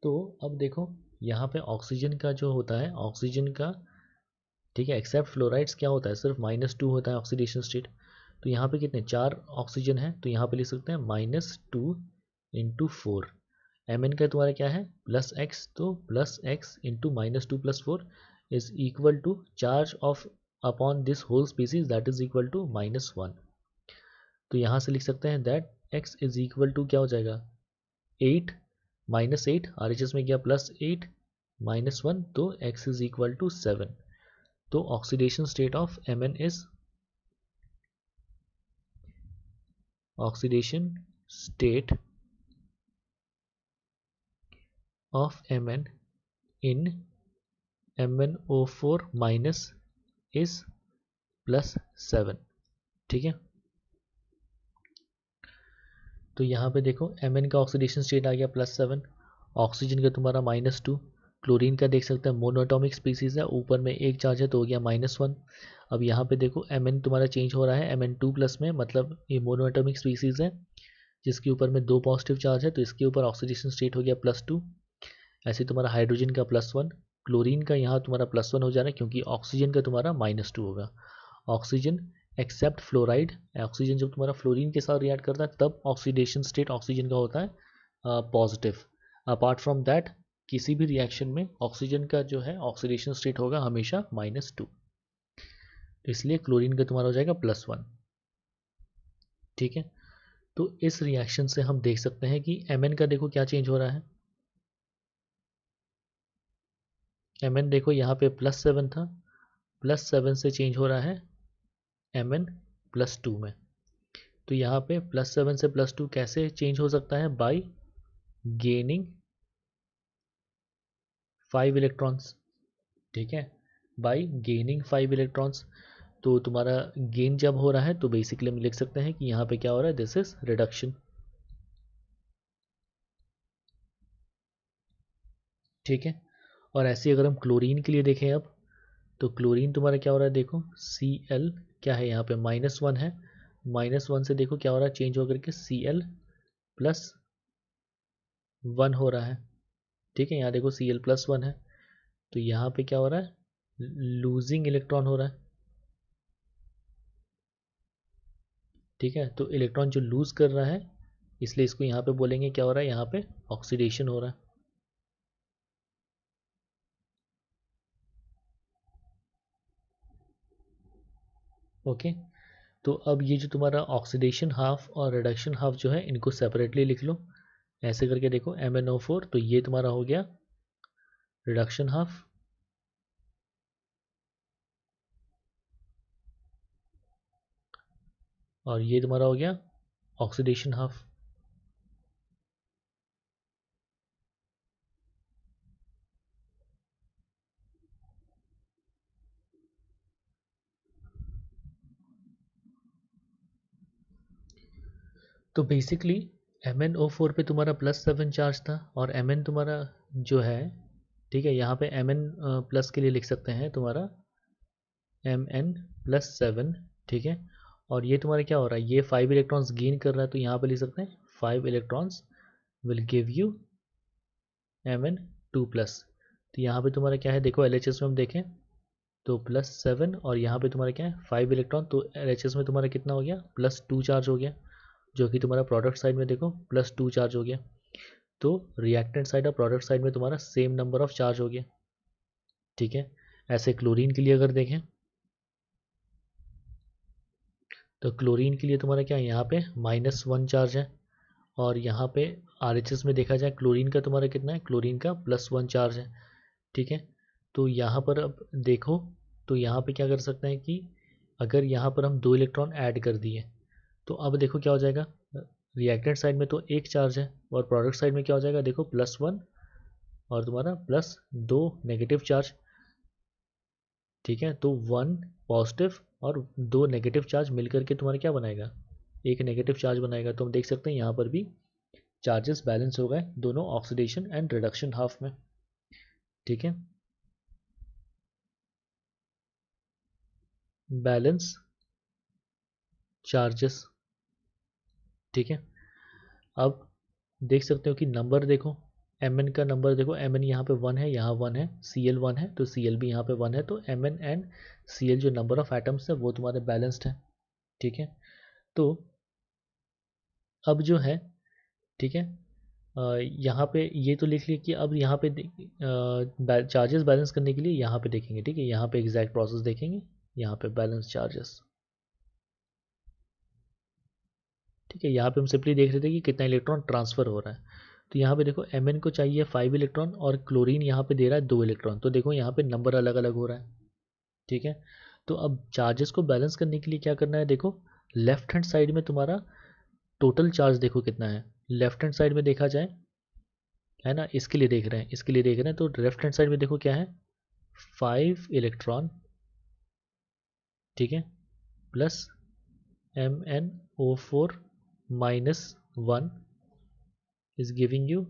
तो अब देखो यहाँ पे ऑक्सीजन का जो होता है, ऑक्सीजन का, ठीक है, एक्सेप्ट फ्लोराइड्स क्या होता है, सिर्फ -2 होता है ऑक्सीडेशन स्टेट। तो यहाँ पे कितने, 4 ऑक्सीजन है, तो यहाँ पे लिख सकते हैं -2 इंटू 4। Mn का तुम्हारा क्या है, +X, तो +X into -2 + 4 is equal to charge of upon this whole species, that is equal to -1। तो यहाँ से लिख सकते हैं that x is equal to क्या हो जाएगा, 8 -8 RHS में गया +8 -1, तो x इज इक्वल टू 7। तो oxidation state of Mn is, oxidation state of Mn in MnO4 minus is +7। ठीक है, तो यहाँ पे देखो Mn का ऑक्सीडेशन स्टेट आ गया +7, ऑक्सीजन का तुम्हारा -2, क्लोरीन का देख सकते हैं मोनोएटॉमिक स्पीसीज है, ऊपर में एक चार्ज है तो हो गया -1। अब यहाँ पे देखो Mn तुम्हारा चेंज हो रहा है Mn2 प्लस में, मतलब ये मोनोएटॉमिक स्पीसीज है जिसके ऊपर में 2 पॉजिटिव चार्ज है, तो इसके ऊपर ऑक्सीडेशन स्टेट हो गया +2। ऐसे तुम्हारा हाइड्रोजन का +1, क्लोरीन का यहाँ तुम्हारा +1 हो जा रहा है क्योंकि ऑक्सीजन का तुम्हारा -2 होगा। ऑक्सीजन एक्सेप्ट फ्लोराइड, ऑक्सीजन जब तुम्हारा फ्लोरीन के साथ रिएक्ट करता है तब ऑक्सीडेशन स्टेट ऑक्सीजन का होता है पॉजिटिव। अपार्ट फ्रॉम दैट किसी भी रिएक्शन में ऑक्सीजन का जो है ऑक्सीडेशन स्टेट होगा हमेशा -2, तो इसलिए क्लोरीन का तुम्हारा हो जाएगा +1। ठीक है, तो इस रिएक्शन से हम देख सकते हैं कि Mn का देखो क्या चेंज हो रहा है, Mn देखो यहाँ पे +7 था, +7 से चेंज हो रहा है Mn +2 में। तो यहाँ पे +7 से +2 कैसे चेंज हो सकता है, बाय गेनिंग 5 इलेक्ट्रॉन्स। ठीक है, बाई गेनिंग 5 इलेक्ट्रॉन्स। तो तुम्हारा गेन जब हो रहा है तो बेसिकली हम लिख सकते हैं कि यहाँ पे क्या हो रहा है, दिस इज रिडक्शन। ठीक है। और ऐसे अगर हम क्लोरीन के लिए देखें अब, तो क्लोरीन तुम्हारा क्या हो रहा है, देखो Cl क्या है यहाँ पे -1 है, -1 से देखो क्या हो रहा है, चेंज होकर के Cl+1 हो रहा है। ठीक है, यहाँ देखो Cl+1 है, तो यहाँ पे क्या हो रहा है, लूजिंग इलेक्ट्रॉन हो रहा है। ठीक है, तो इलेक्ट्रॉन जो लूज कर रहा है, इसलिए इसको यहाँ पे बोलेंगे क्या हो रहा है, यहाँ पे ऑक्सीडेशन हो रहा है। ओके। तो अब ये जो तुम्हारा ऑक्सीडेशन हाफ और रिडक्शन हाफ जो है, इनको सेपरेटली लिख लो। ऐसे करके देखो MnO4, तो ये तुम्हारा हो गया रिडक्शन हाफ, और ये तुम्हारा हो गया ऑक्सीडेशन हाफ। तो बेसिकली MnO4 पे तुम्हारा +7 चार्ज था, और Mn तुम्हारा जो है, ठीक है, यहाँ पे Mn प्लस के लिए लिख सकते हैं तुम्हारा Mn+7। ठीक है, और ये तुम्हारा क्या हो रहा है, ये 5 इलेक्ट्रॉन्स गेन कर रहा है, तो यहाँ पे लिख सकते हैं 5 electrons will give you Mn2+। तो यहाँ पे तुम्हारा क्या है, देखो LHS में हम देखें तो +7, और यहाँ पे तुम्हारा क्या है 5 इलेक्ट्रॉन, तो LHS में तुम्हारा कितना हो गया, +2 चार्ज हो गया, जो कि तुम्हारा प्रोडक्ट साइड में देखो +2 चार्ज हो गया। तो रिएक्टेंट साइड और प्रोडक्ट साइड में तुम्हारा सेम नंबर ऑफ चार्ज हो गया। ठीक है। ऐसे क्लोरीन के लिए अगर देखें, तो क्लोरीन के लिए तुम्हारा क्या है, यहाँ पे -1 चार्ज है, और यहाँ पे RHS में देखा जाए क्लोरीन का तुम्हारा कितना है, क्लोरीन का +1 चार्ज है। ठीक है, तो यहाँ पर अब देखो, तो यहाँ पे क्या कर सकते हैं कि अगर यहाँ पर हम 2 इलेक्ट्रॉन ऐड कर दिए, तो अब देखो क्या हो जाएगा, रिएक्टेंट साइड में तो 1 चार्ज है, और प्रोडक्ट साइड में क्या हो जाएगा, देखो +1 और तुम्हारा +2 नेगेटिव चार्ज। ठीक है, तो 1 पॉजिटिव और 2 नेगेटिव चार्ज मिलकर के तुम्हारा क्या बनाएगा, एक नेगेटिव चार्ज बनाएगा। तो हम देख सकते हैं यहाँ पर भी चार्जेस बैलेंस हो गए दोनों ऑक्सीडेशन एंड रिडक्शन हाफ में। ठीक है, बैलेंस चार्जेस। ठीक है, अब देख सकते हो कि नंबर देखो, Mn का नंबर देखो, Mn यहाँ पे 1 है, यहाँ 1 है, Cl 1 है, तो Cl भी यहाँ पे 1 है, तो Mn एंड Cl जो नंबर ऑफ एटम्स है वो तुम्हारे बैलेंस्ड है। ठीक है, तो अब जो है, ठीक है, यहाँ पे ये तो लिख लिया कि अब यहाँ पे चार्जेस बैलेंस करने के लिए यहाँ पे देखेंगे। ठीक है, यहाँ पे एग्जैक्ट प्रोसेस देखेंगे, यहाँ पे बैलेंस चार्जेस। ठीक है, यहाँ पे हम सिंपली देख रहे थे कि कितना इलेक्ट्रॉन ट्रांसफ़र हो रहा है। तो यहाँ पे देखो Mn को चाहिए 5 इलेक्ट्रॉन, और क्लोरीन यहाँ पे दे रहा है 2 इलेक्ट्रॉन, तो देखो यहाँ पे नंबर अलग अलग हो रहा है। ठीक है, तो अब चार्जेस को बैलेंस करने के लिए क्या करना है, देखो लेफ्ट हैंड साइड में तुम्हारा टोटल चार्ज देखो कितना है, लेफ्ट हैंड साइड में देखा जाए, है ना, इसके लिए देख रहे हैं, इसके लिए देख रहे हैं, तो लेफ्ट हैंड साइड में देखो क्या है, 5 इलेक्ट्रॉन। ठीक है, plus MnO4-1 is giving you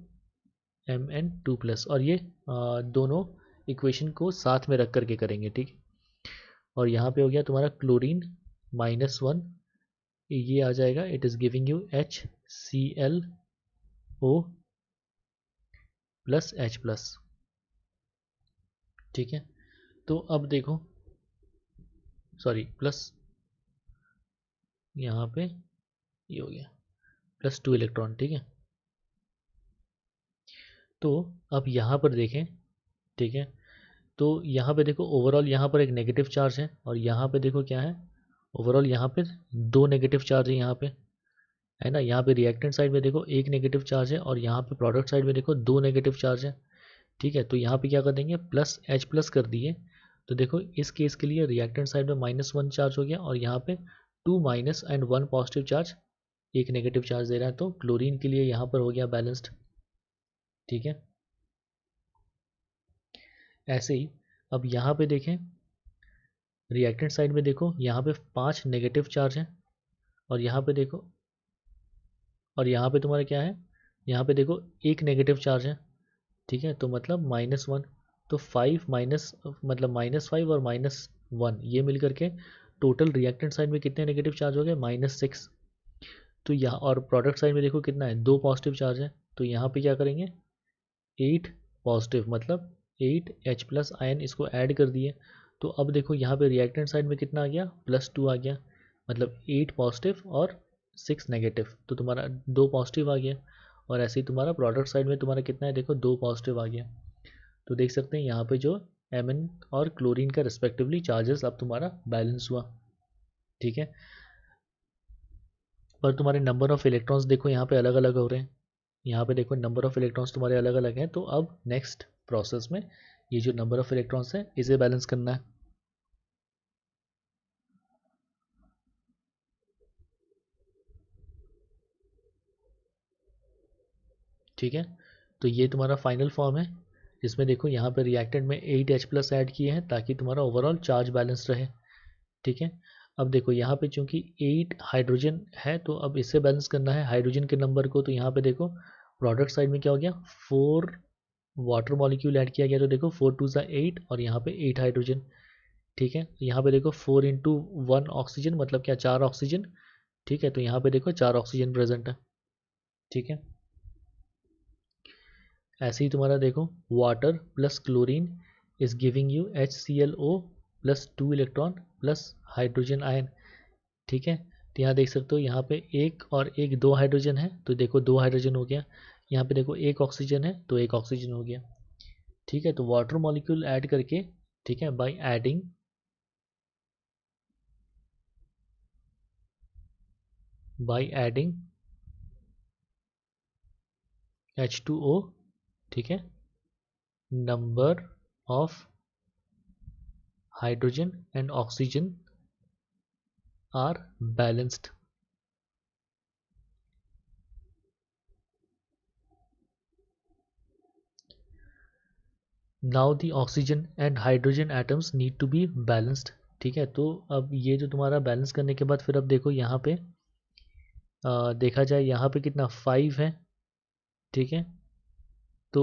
Mn2+, और ये दोनों इक्वेशन को साथ में रख करके करेंगे। ठीक, और यहाँ पे हो गया तुम्हारा क्लोरीन -1, ये आ जाएगा, it is giving you HClO+H+। ठीक है, तो अब देखो, सॉरी प्लस, यहाँ पे ये हो गया +2 इलेक्ट्रॉन। ठीक है, तो अब यहाँ पर देखें, ठीक है, तो यहाँ पे देखो ओवरऑल यहाँ पर एक नेगेटिव चार्ज है, और यहाँ पे देखो क्या है, ओवरऑल यहाँ पे 2 नेगेटिव चार्ज है यहाँ पे, है ना, यहाँ पे रिएक्टेंट साइड में देखो 1 नेगेटिव चार्ज है, और यहाँ पे प्रोडक्ट साइड में देखो 2 नेगेटिव चार्ज है। ठीक है, तो यहाँ पे क्या कर देंगे, +H+ कर दिए, तो देखो इस केस के लिए रिएक्टेंट साइड में -1 चार्ज हो गया, और यहाँ पे 2 माइनस एंड 1 पॉजिटिव चार्ज, एक नेगेटिव चार्ज दे रहा है, तो क्लोरीन के लिए यहाँ पर हो गया बैलेंस्ड। ठीक है, ऐसे ही अब यहाँ पे देखें, रिएक्टेंट साइड में देखो यहाँ पे 5 नेगेटिव चार्ज हैं, और यहाँ पे देखो, और यहाँ पे तुम्हारा क्या है, यहाँ पे देखो एक नेगेटिव चार्ज है, ठीक है, तो मतलब -1। तो 5 माइनस, मतलब -5 और -1 ये मिल करके टोटल रिएक्टेंट साइड में कितने नेगेटिव चार्ज हो गए, -6। तो यहाँ और प्रोडक्ट साइड में देखो कितना है, 2 पॉजिटिव चार्ज है, तो यहाँ पे क्या करेंगे, 8 पॉजिटिव, मतलब 8H+ आयन इसको ऐड कर दिए। तो अब देखो यहाँ पे रिएक्टेंट साइड में कितना आ गया, +2 आ गया, मतलब 8 पॉजिटिव और 6 नेगेटिव, तो तुम्हारा 2 पॉजिटिव आ गया। और ऐसे ही तुम्हारा प्रोडक्ट साइड में तुम्हारा कितना है, देखो 2 पॉजिटिव आ गया। तो देख सकते हैं यहाँ पे जो Mn और क्लोरीन का रिस्पेक्टिवली चार्जेस अब तुम्हारा बैलेंस हुआ, ठीक है। पर तुम्हारे नंबर ऑफ इलेक्ट्रॉन्स देखो यहाँ पे अलग अलग हो रहे हैं, यहाँ पे देखो नंबर ऑफ इलेक्ट्रॉन्स तुम्हारे अलग अलग हैं। तो अब नेक्स्ट प्रोसेस में ये जो नंबर ऑफ इलेक्ट्रॉन्स है इसे बैलेंस करना है, ठीक है। तो ये तुम्हारा फाइनल फॉर्म है, जिसमें देखो यहाँ पे रिएक्टेंट में 8H+ ऐड किए हैं ताकि तुम्हारा ओवरऑल चार्ज बैलेंस रहे, ठीक है। अब देखो यहाँ पे चूंकि 8 हाइड्रोजन है, तो अब इससे बैलेंस करना है हाइड्रोजन के नंबर को। तो यहाँ पे देखो प्रोडक्ट साइड में क्या हो गया, 4 वाटर मॉलिक्यूल ऐड किया गया, तो देखो 4 2 ज़ा 8 और यहाँ पे 8 हाइड्रोजन, ठीक है। यहाँ पे देखो 4 इंटू 1 ऑक्सीजन, मतलब क्या 4 ऑक्सीजन, ठीक है। तो यहाँ पे देखो 4 ऑक्सीजन प्रेजेंट है, ठीक है। ऐसे ही तुम्हारा देखो water plus chlorine is giving you HClO plus 2 electron plus hydrogen ion, ठीक है। तो यहाँ देख सकते हो यहाँ पे एक और एक 2 हाइड्रोजन है, तो देखो 2 हाइड्रोजन हो गया। यहाँ पे देखो एक ऑक्सीजन है, तो एक ऑक्सीजन हो गया, ठीक है। तो वाटर मॉलिक्यूल ऐड करके, ठीक है, बाय एडिंग H2O, ठीक है, number of hydrogen and oxygen are balanced. Now the oxygen and hydrogen atoms need to be balanced, ठीक है। तो अब ये जो तुम्हारा बैलेंस करने के बाद फिर अब देखो यहाँ पे देखा जाए यहाँ पे कितना 5 है, ठीक है। तो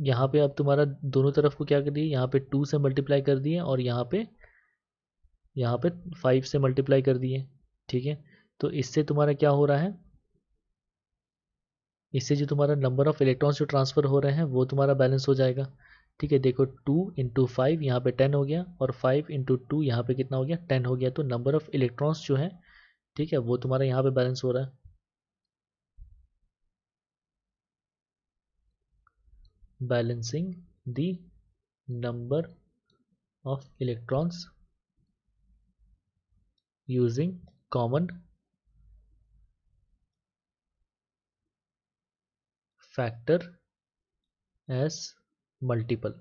यहाँ पे अब तुम्हारा दोनों तरफ को क्या कर दिए, यहाँ पे 2 से मल्टीप्लाई कर दिए और यहाँ पे 5 से मल्टीप्लाई कर दिए, ठीक है। तो इससे तुम्हारा क्या हो रहा है, इससे जो तुम्हारा नंबर ऑफ इलेक्ट्रॉन्स जो ट्रांसफ़र हो रहे हैं वो तुम्हारा बैलेंस हो जाएगा, ठीक है। देखो 2 × 5 यहाँ पे 10 हो गया, और 5 × 2 यहाँ पे कितना हो गया, 10 हो गया। तो नंबर ऑफ इलेक्ट्रॉन्स जो है, ठीक है, वो तुम्हारा यहाँ पे बैलेंस हो रहा है। Balancing the number of electrons using common factor S multiple,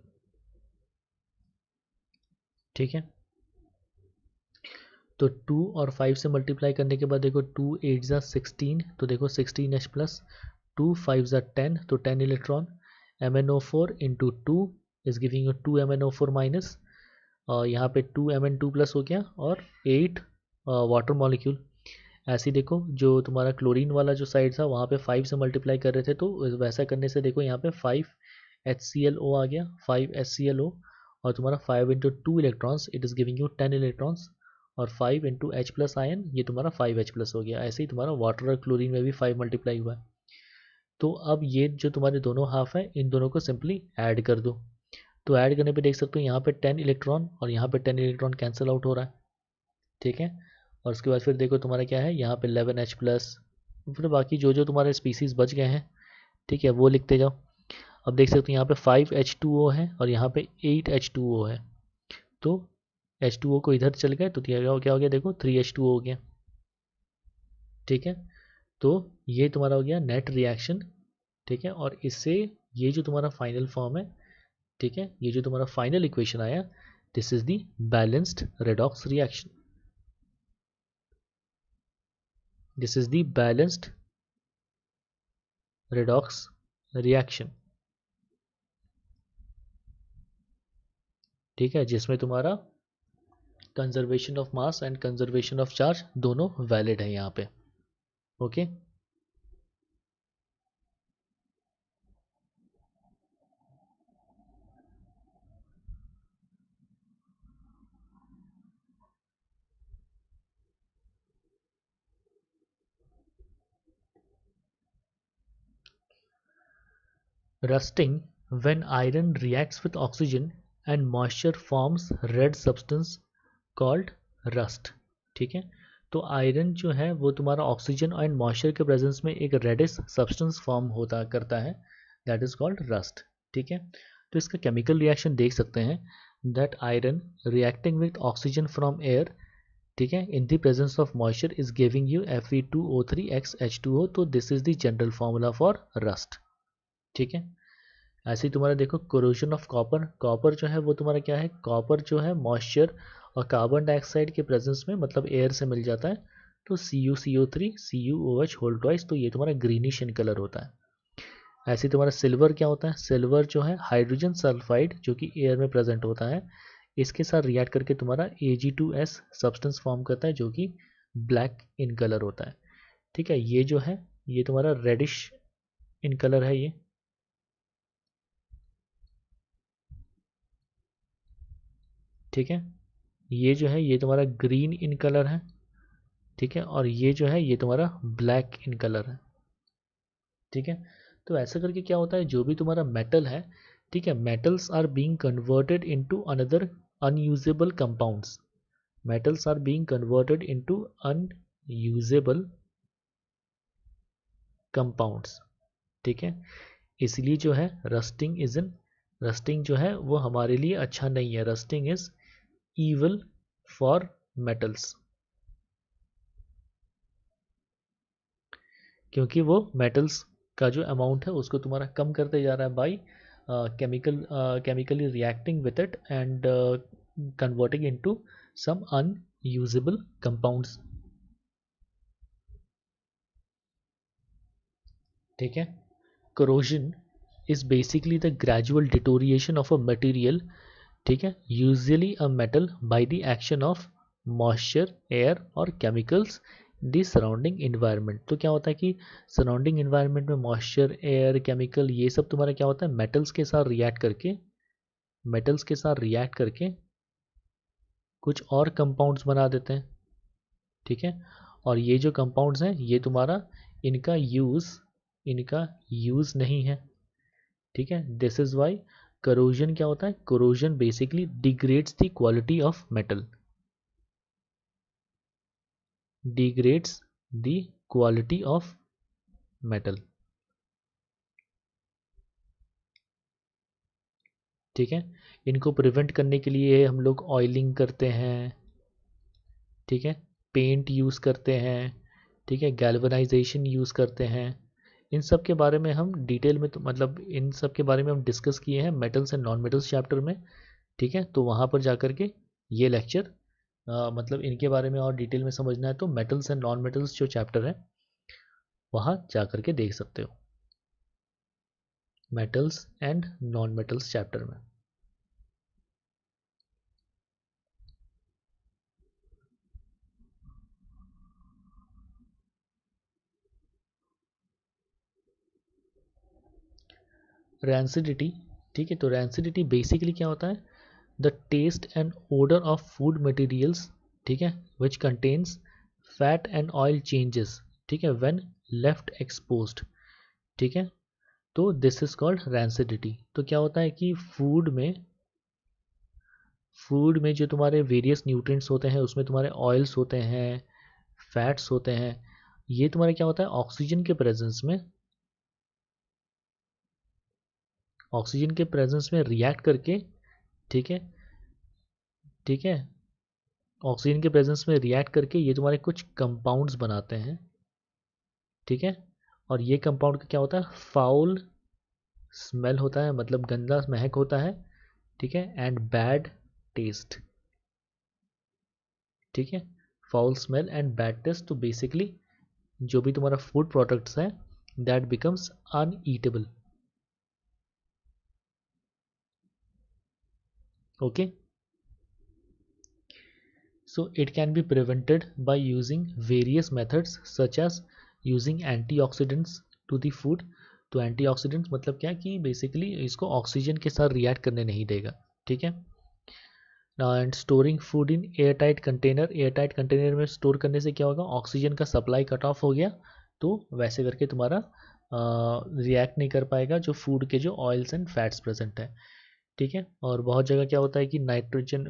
ठीक है। तो 2 और 5 से मल्टीप्लाई करने के बाद देखो 2 8 ज़ा 16, तो देखो 16H+, 2 5 ज़ा 10, तो 10 electron, MnO4 into 2 is giving you 2 MnO4 minus, और यहाँ पे 2 Mn2+ हो गया, और 8 वाटर मॉलिक्यूल। ऐसे ही देखो जो तुम्हारा क्लोरीन वाला जो साइड था वहाँ पे 5 से मल्टीप्लाई कर रहे थे, तो वैसा करने से देखो यहाँ पे 5 HClO आ गया, 5 HClO, और तुम्हारा 5 into 2 electrons it is giving you 10 electrons, और 5 इंटू H+ आयन ये तुम्हारा 5H+ हो गया। ऐसे ही तुम्हारा वाटर और क्लोरीन में भी 5 मल्टीप्लाई हुआ है। तो अब ये जो तुम्हारे दोनों हाफ है इन दोनों को सिंपली ऐड कर दो। तो ऐड करने पे देख सकते हो यहाँ पे 10 इलेक्ट्रॉन और यहाँ पे 10 इलेक्ट्रॉन कैंसिल आउट हो रहा है, ठीक है। और उसके बाद फिर देखो तुम्हारा क्या है, यहाँ पे 11H+, फिर बाकी जो जो तुम्हारे स्पीसीज बच गए हैं, ठीक है, वो लिखते जाओ। अब देख सकते हो यहाँ पे 5H2O है और यहाँ पे 8H2O है, तो H2O को इधर चल गए तो क्या हो गया, देखो 3H2O हो गया, ठीक है। तो ये तुम्हारा हो गया नेट रिएक्शन, ठीक है। और इससे ये जो तुम्हारा फाइनल फॉर्म है, ठीक है, ये जो तुम्हारा फाइनल इक्वेशन आया, this is the balanced redox reaction, this is the balanced redox reaction, ठीक है, जिसमें तुम्हारा conservation of mass and conservation of charge दोनों वैलिड है यहाँ पे। Okay. Rusting, when iron reacts with oxygen and moisture forms red substance called rust। ठीक है, तो आयरन जो है वो तुम्हारा ऑक्सीजन एंड मॉइस्चर के प्रेजेंस में एक रेडिश सब्सटेंस फॉर्म होता करता है, दैट इज कॉल्ड रस्ट। ठीक है, तो इसका केमिकल रिएक्शन देख सकते हैं, that iron reacting with oxygen from air, ठीक है, in the presence of moisture is giving you Fe2O3X H2O। तो this is the general formula for rust. ठीक है, ऐसे ही तुम्हारा देखो कोरोजन ऑफ कॉपर, कॉपर जो है वो तुम्हारा क्या है, कॉपर जो है मॉइस्चर और कार्बन डाइऑक्साइड के प्रेजेंस में मतलब एयर से मिल जाता है, तो CuCO3 CuOH होल ट्वाइस, तो ये तुम्हारा ग्रीनिश इन कलर होता है। ऐसे ही तुम्हारा सिल्वर क्या होता है, सिल्वर जो है हाइड्रोजन सल्फाइड जो कि एयर में प्रेजेंट होता है, इसके साथ रिएक्ट करके तुम्हारा Ag2S सब्सटेंस फॉर्म करता है जो कि ब्लैक इन कलर होता है। ठीक है, ये जो है ये तुम्हारा रेडिश इन कलर है ये। ठीक है, ये जो है ये तुम्हारा ग्रीन इन कलर है। ठीक है, और ये जो है ये तुम्हारा ब्लैक इन कलर है। ठीक है, तो ऐसा करके क्या होता है, जो भी तुम्हारा मेटल है, ठीक है, metals are being converted into another unusable compounds, metals are being converted into unusable compounds. ठीक है, इसलिए जो है रस्टिंग जो है वो हमारे लिए अच्छा नहीं है, rusting is evil for metals, क्योंकि वो मेटल्स का जो अमाउंट है उसको तुम्हारा कम करते जा रहा है by chemically reacting with it and converting into some unusable compounds. ठीक है, corrosion is basically the gradual deterioration of a material, ठीक है, usually a metal by the action of moisture, air और केमिकल्स द सराउंडिंग इन्वायरमेंट। तो क्या होता है कि सराउंडिंग इन्वायरमेंट में मॉइस्चर, एयर, केमिकल, ये सब तुम्हारा क्या होता है, मेटल्स के साथ रिएक्ट करके, मेटल्स के साथ रिएक्ट करके कुछ और कंपाउंड्स बना देते हैं। ठीक है, और ये जो कंपाउंड्स हैं ये तुम्हारा इनका यूज़ नहीं है। ठीक है, दिस इज वाई करोजन क्या होता है, corrosion basically degrades the quality of metal, degrades the quality of metal. ठीक है, इनको प्रिवेंट करने के लिए हम लोग ऑयलिंग करते हैं। ठीक है, पेंट यूज़ करते हैं। ठीक है, गैल्वनाइजेशन यूज़ करते हैं। इन सब के बारे में हम डिटेल में तो मतलब इन सब के बारे में हम डिस्कस किए हैं metals and non metals chapter में। ठीक है, तो वहाँ पर जा कर के ये लेक्चर मतलब इनके बारे में और डिटेल में समझना है तो मेटल्स एंड नॉन मेटल्स जो चैप्टर है वहाँ जा कर के देख सकते हो, metals and non metals chapter में। रैंसिडिटी, ठीक है, तो रैंसिडिटी बेसिकली क्या होता है, the taste and odour of food materials, ठीक है, which contains fat and oil changes, ठीक है, व्हेन लेफ्ट एक्सपोज्ड। ठीक है, तो दिस इज कॉल्ड रैंसिडिटी। तो क्या होता है कि फूड में जो तुम्हारे वेरियस न्यूट्रिएंट्स होते हैं उसमें तुम्हारे ऑयल्स होते हैं, फैट्स होते हैं, ये तुम्हारे क्या होता है ऑक्सीजन के प्रेजेंस में, ऑक्सीजन के प्रेजेंस में रिएक्ट करके, ठीक है, ठीक है, ऑक्सीजन के प्रेजेंस में रिएक्ट करके ये तुम्हारे कुछ कंपाउंड्स बनाते हैं। ठीक है, और ये कंपाउंड का क्या होता है, फाउल स्मेल होता है, मतलब गंदा महक होता है। ठीक है, एंड बैड टेस्ट। ठीक है, foul smell and bad taste, तो बेसिकली जो भी तुम्हारा फूड प्रोडक्ट्स हैं that becomes uneatable. Okay, So it can be prevented by using various methods such as using antioxidants to the food. तो antioxidants मतलब क्या कि बेसिकली इसको ऑक्सीजन के साथ रिएक्ट करने नहीं देगा, ठीक है। And storing food in air tight container, air tight container में स्टोर करने से क्या होगा, ऑक्सीजन का सप्लाई कट ऑफ हो गया तो वैसे करके तुम्हारा रिएक्ट नहीं कर पाएगा जो फूड के जो ऑयल्स एंड फैट्स प्रेजेंट है, ठीक है। और बहुत जगह क्या होता है कि नाइट्रोजन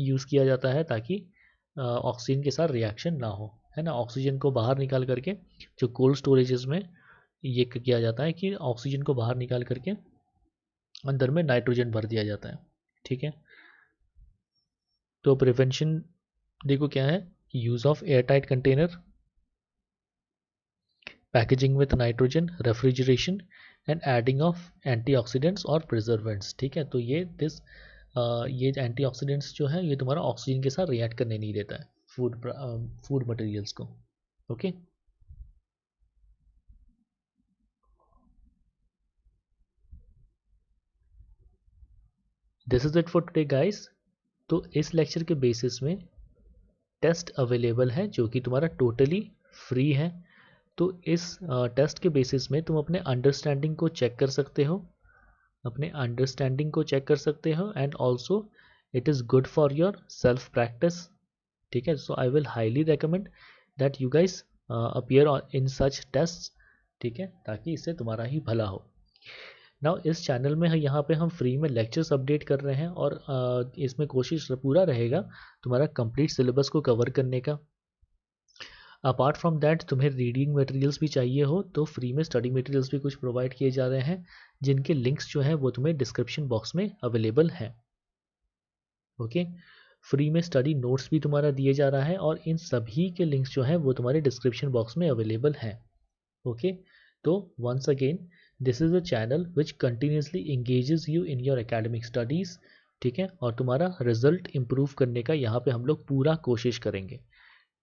यूज़ किया जाता है ताकि ऑक्सीजन के साथ रिएक्शन ना हो, है ना। ऑक्सीजन को बाहर निकाल करके जो कोल्ड स्टोरेजेस में ये किया जाता है कि ऑक्सीजन को बाहर निकाल करके अंदर में नाइट्रोजन भर दिया जाता है, ठीक है। तो प्रिवेंशन देखो क्या है, use of air tight container, packaging with nitrogen, refrigeration and adding of antioxidants और प्रिजर्वेंट्स, ठीक है। तो ये एंटीऑक्सीडेंट्स जो है ये तुम्हारा ऑक्सीजन के साथ रिएक्ट करने नहीं देता है फूड मटेरियल्स को, okay. This is it for today guys. तो इस लेक्चर के बेसिस में टेस्ट अवेलेबल है जो कि तुम्हारा टोटली फ्री है। तो इस टेस्ट के बेसिस में तुम अपने अंडरस्टैंडिंग को चेक कर सकते हो, and also it is good for your self practice, ठीक है। So I will highly recommend that you guys appear in such test, ठीक है, ताकि इससे तुम्हारा ही भला हो। नाउ इस चैनल में यहाँ पे हम फ्री में लेक्चर्स अपडेट कर रहे हैं और इसमें कोशिश पूरा रहेगा तुम्हारा कंप्लीट सिलेबस को कवर करने का। अपार्ट फ्रॉम दैट तुम्हें रीडिंग मटेरियल्स भी चाहिए हो तो फ्री में स्टडी मटेरियल्स भी कुछ प्रोवाइड किए जा रहे हैं जिनके लिंक्स जो हैं वो तुम्हें डिस्क्रिप्शन बॉक्स में अवेलेबल हैं, ओके। फ्री में स्टडी नोट्स भी तुम्हारा दिए जा रहा है और इन सभी के लिंक्स जो हैं वो तुम्हारे डिस्क्रिप्शन बॉक्स में अवेलेबल हैं, ओके। तो once again this is a channel which continuously engages you in your academic studies, ठीक है। और तुम्हारा रिजल्ट इम्प्रूव करने का यहाँ पे हम लोग पूरा कोशिश करेंगे,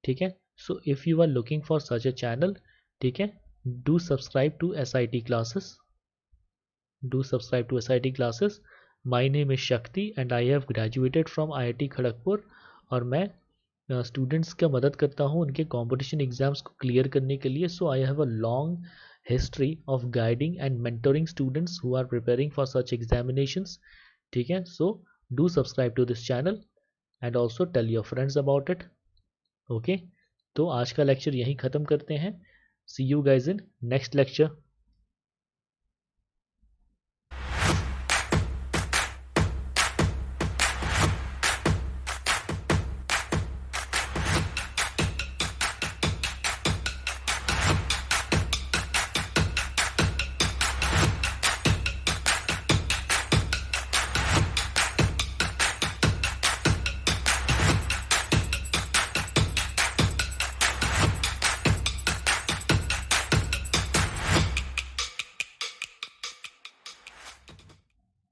ठीक है। So if you are looking for such a channel, ठीक है, do subscribe to SIT classes, my name is Shakti and I have graduated from IIT Kharagpur. और मैं स्टूडेंट्स का मदद करता हूँ उनके कंपटीशन एग्जाम्स को क्लियर करने के लिए। So I have a long history of guiding and mentoring students who are preparing for such examinations, ठीक है। So do subscribe to this channel and also tell your friends about it, okay. तो आज का lecture यहीं ख़त्म करते हैं। See you guys in next lecture.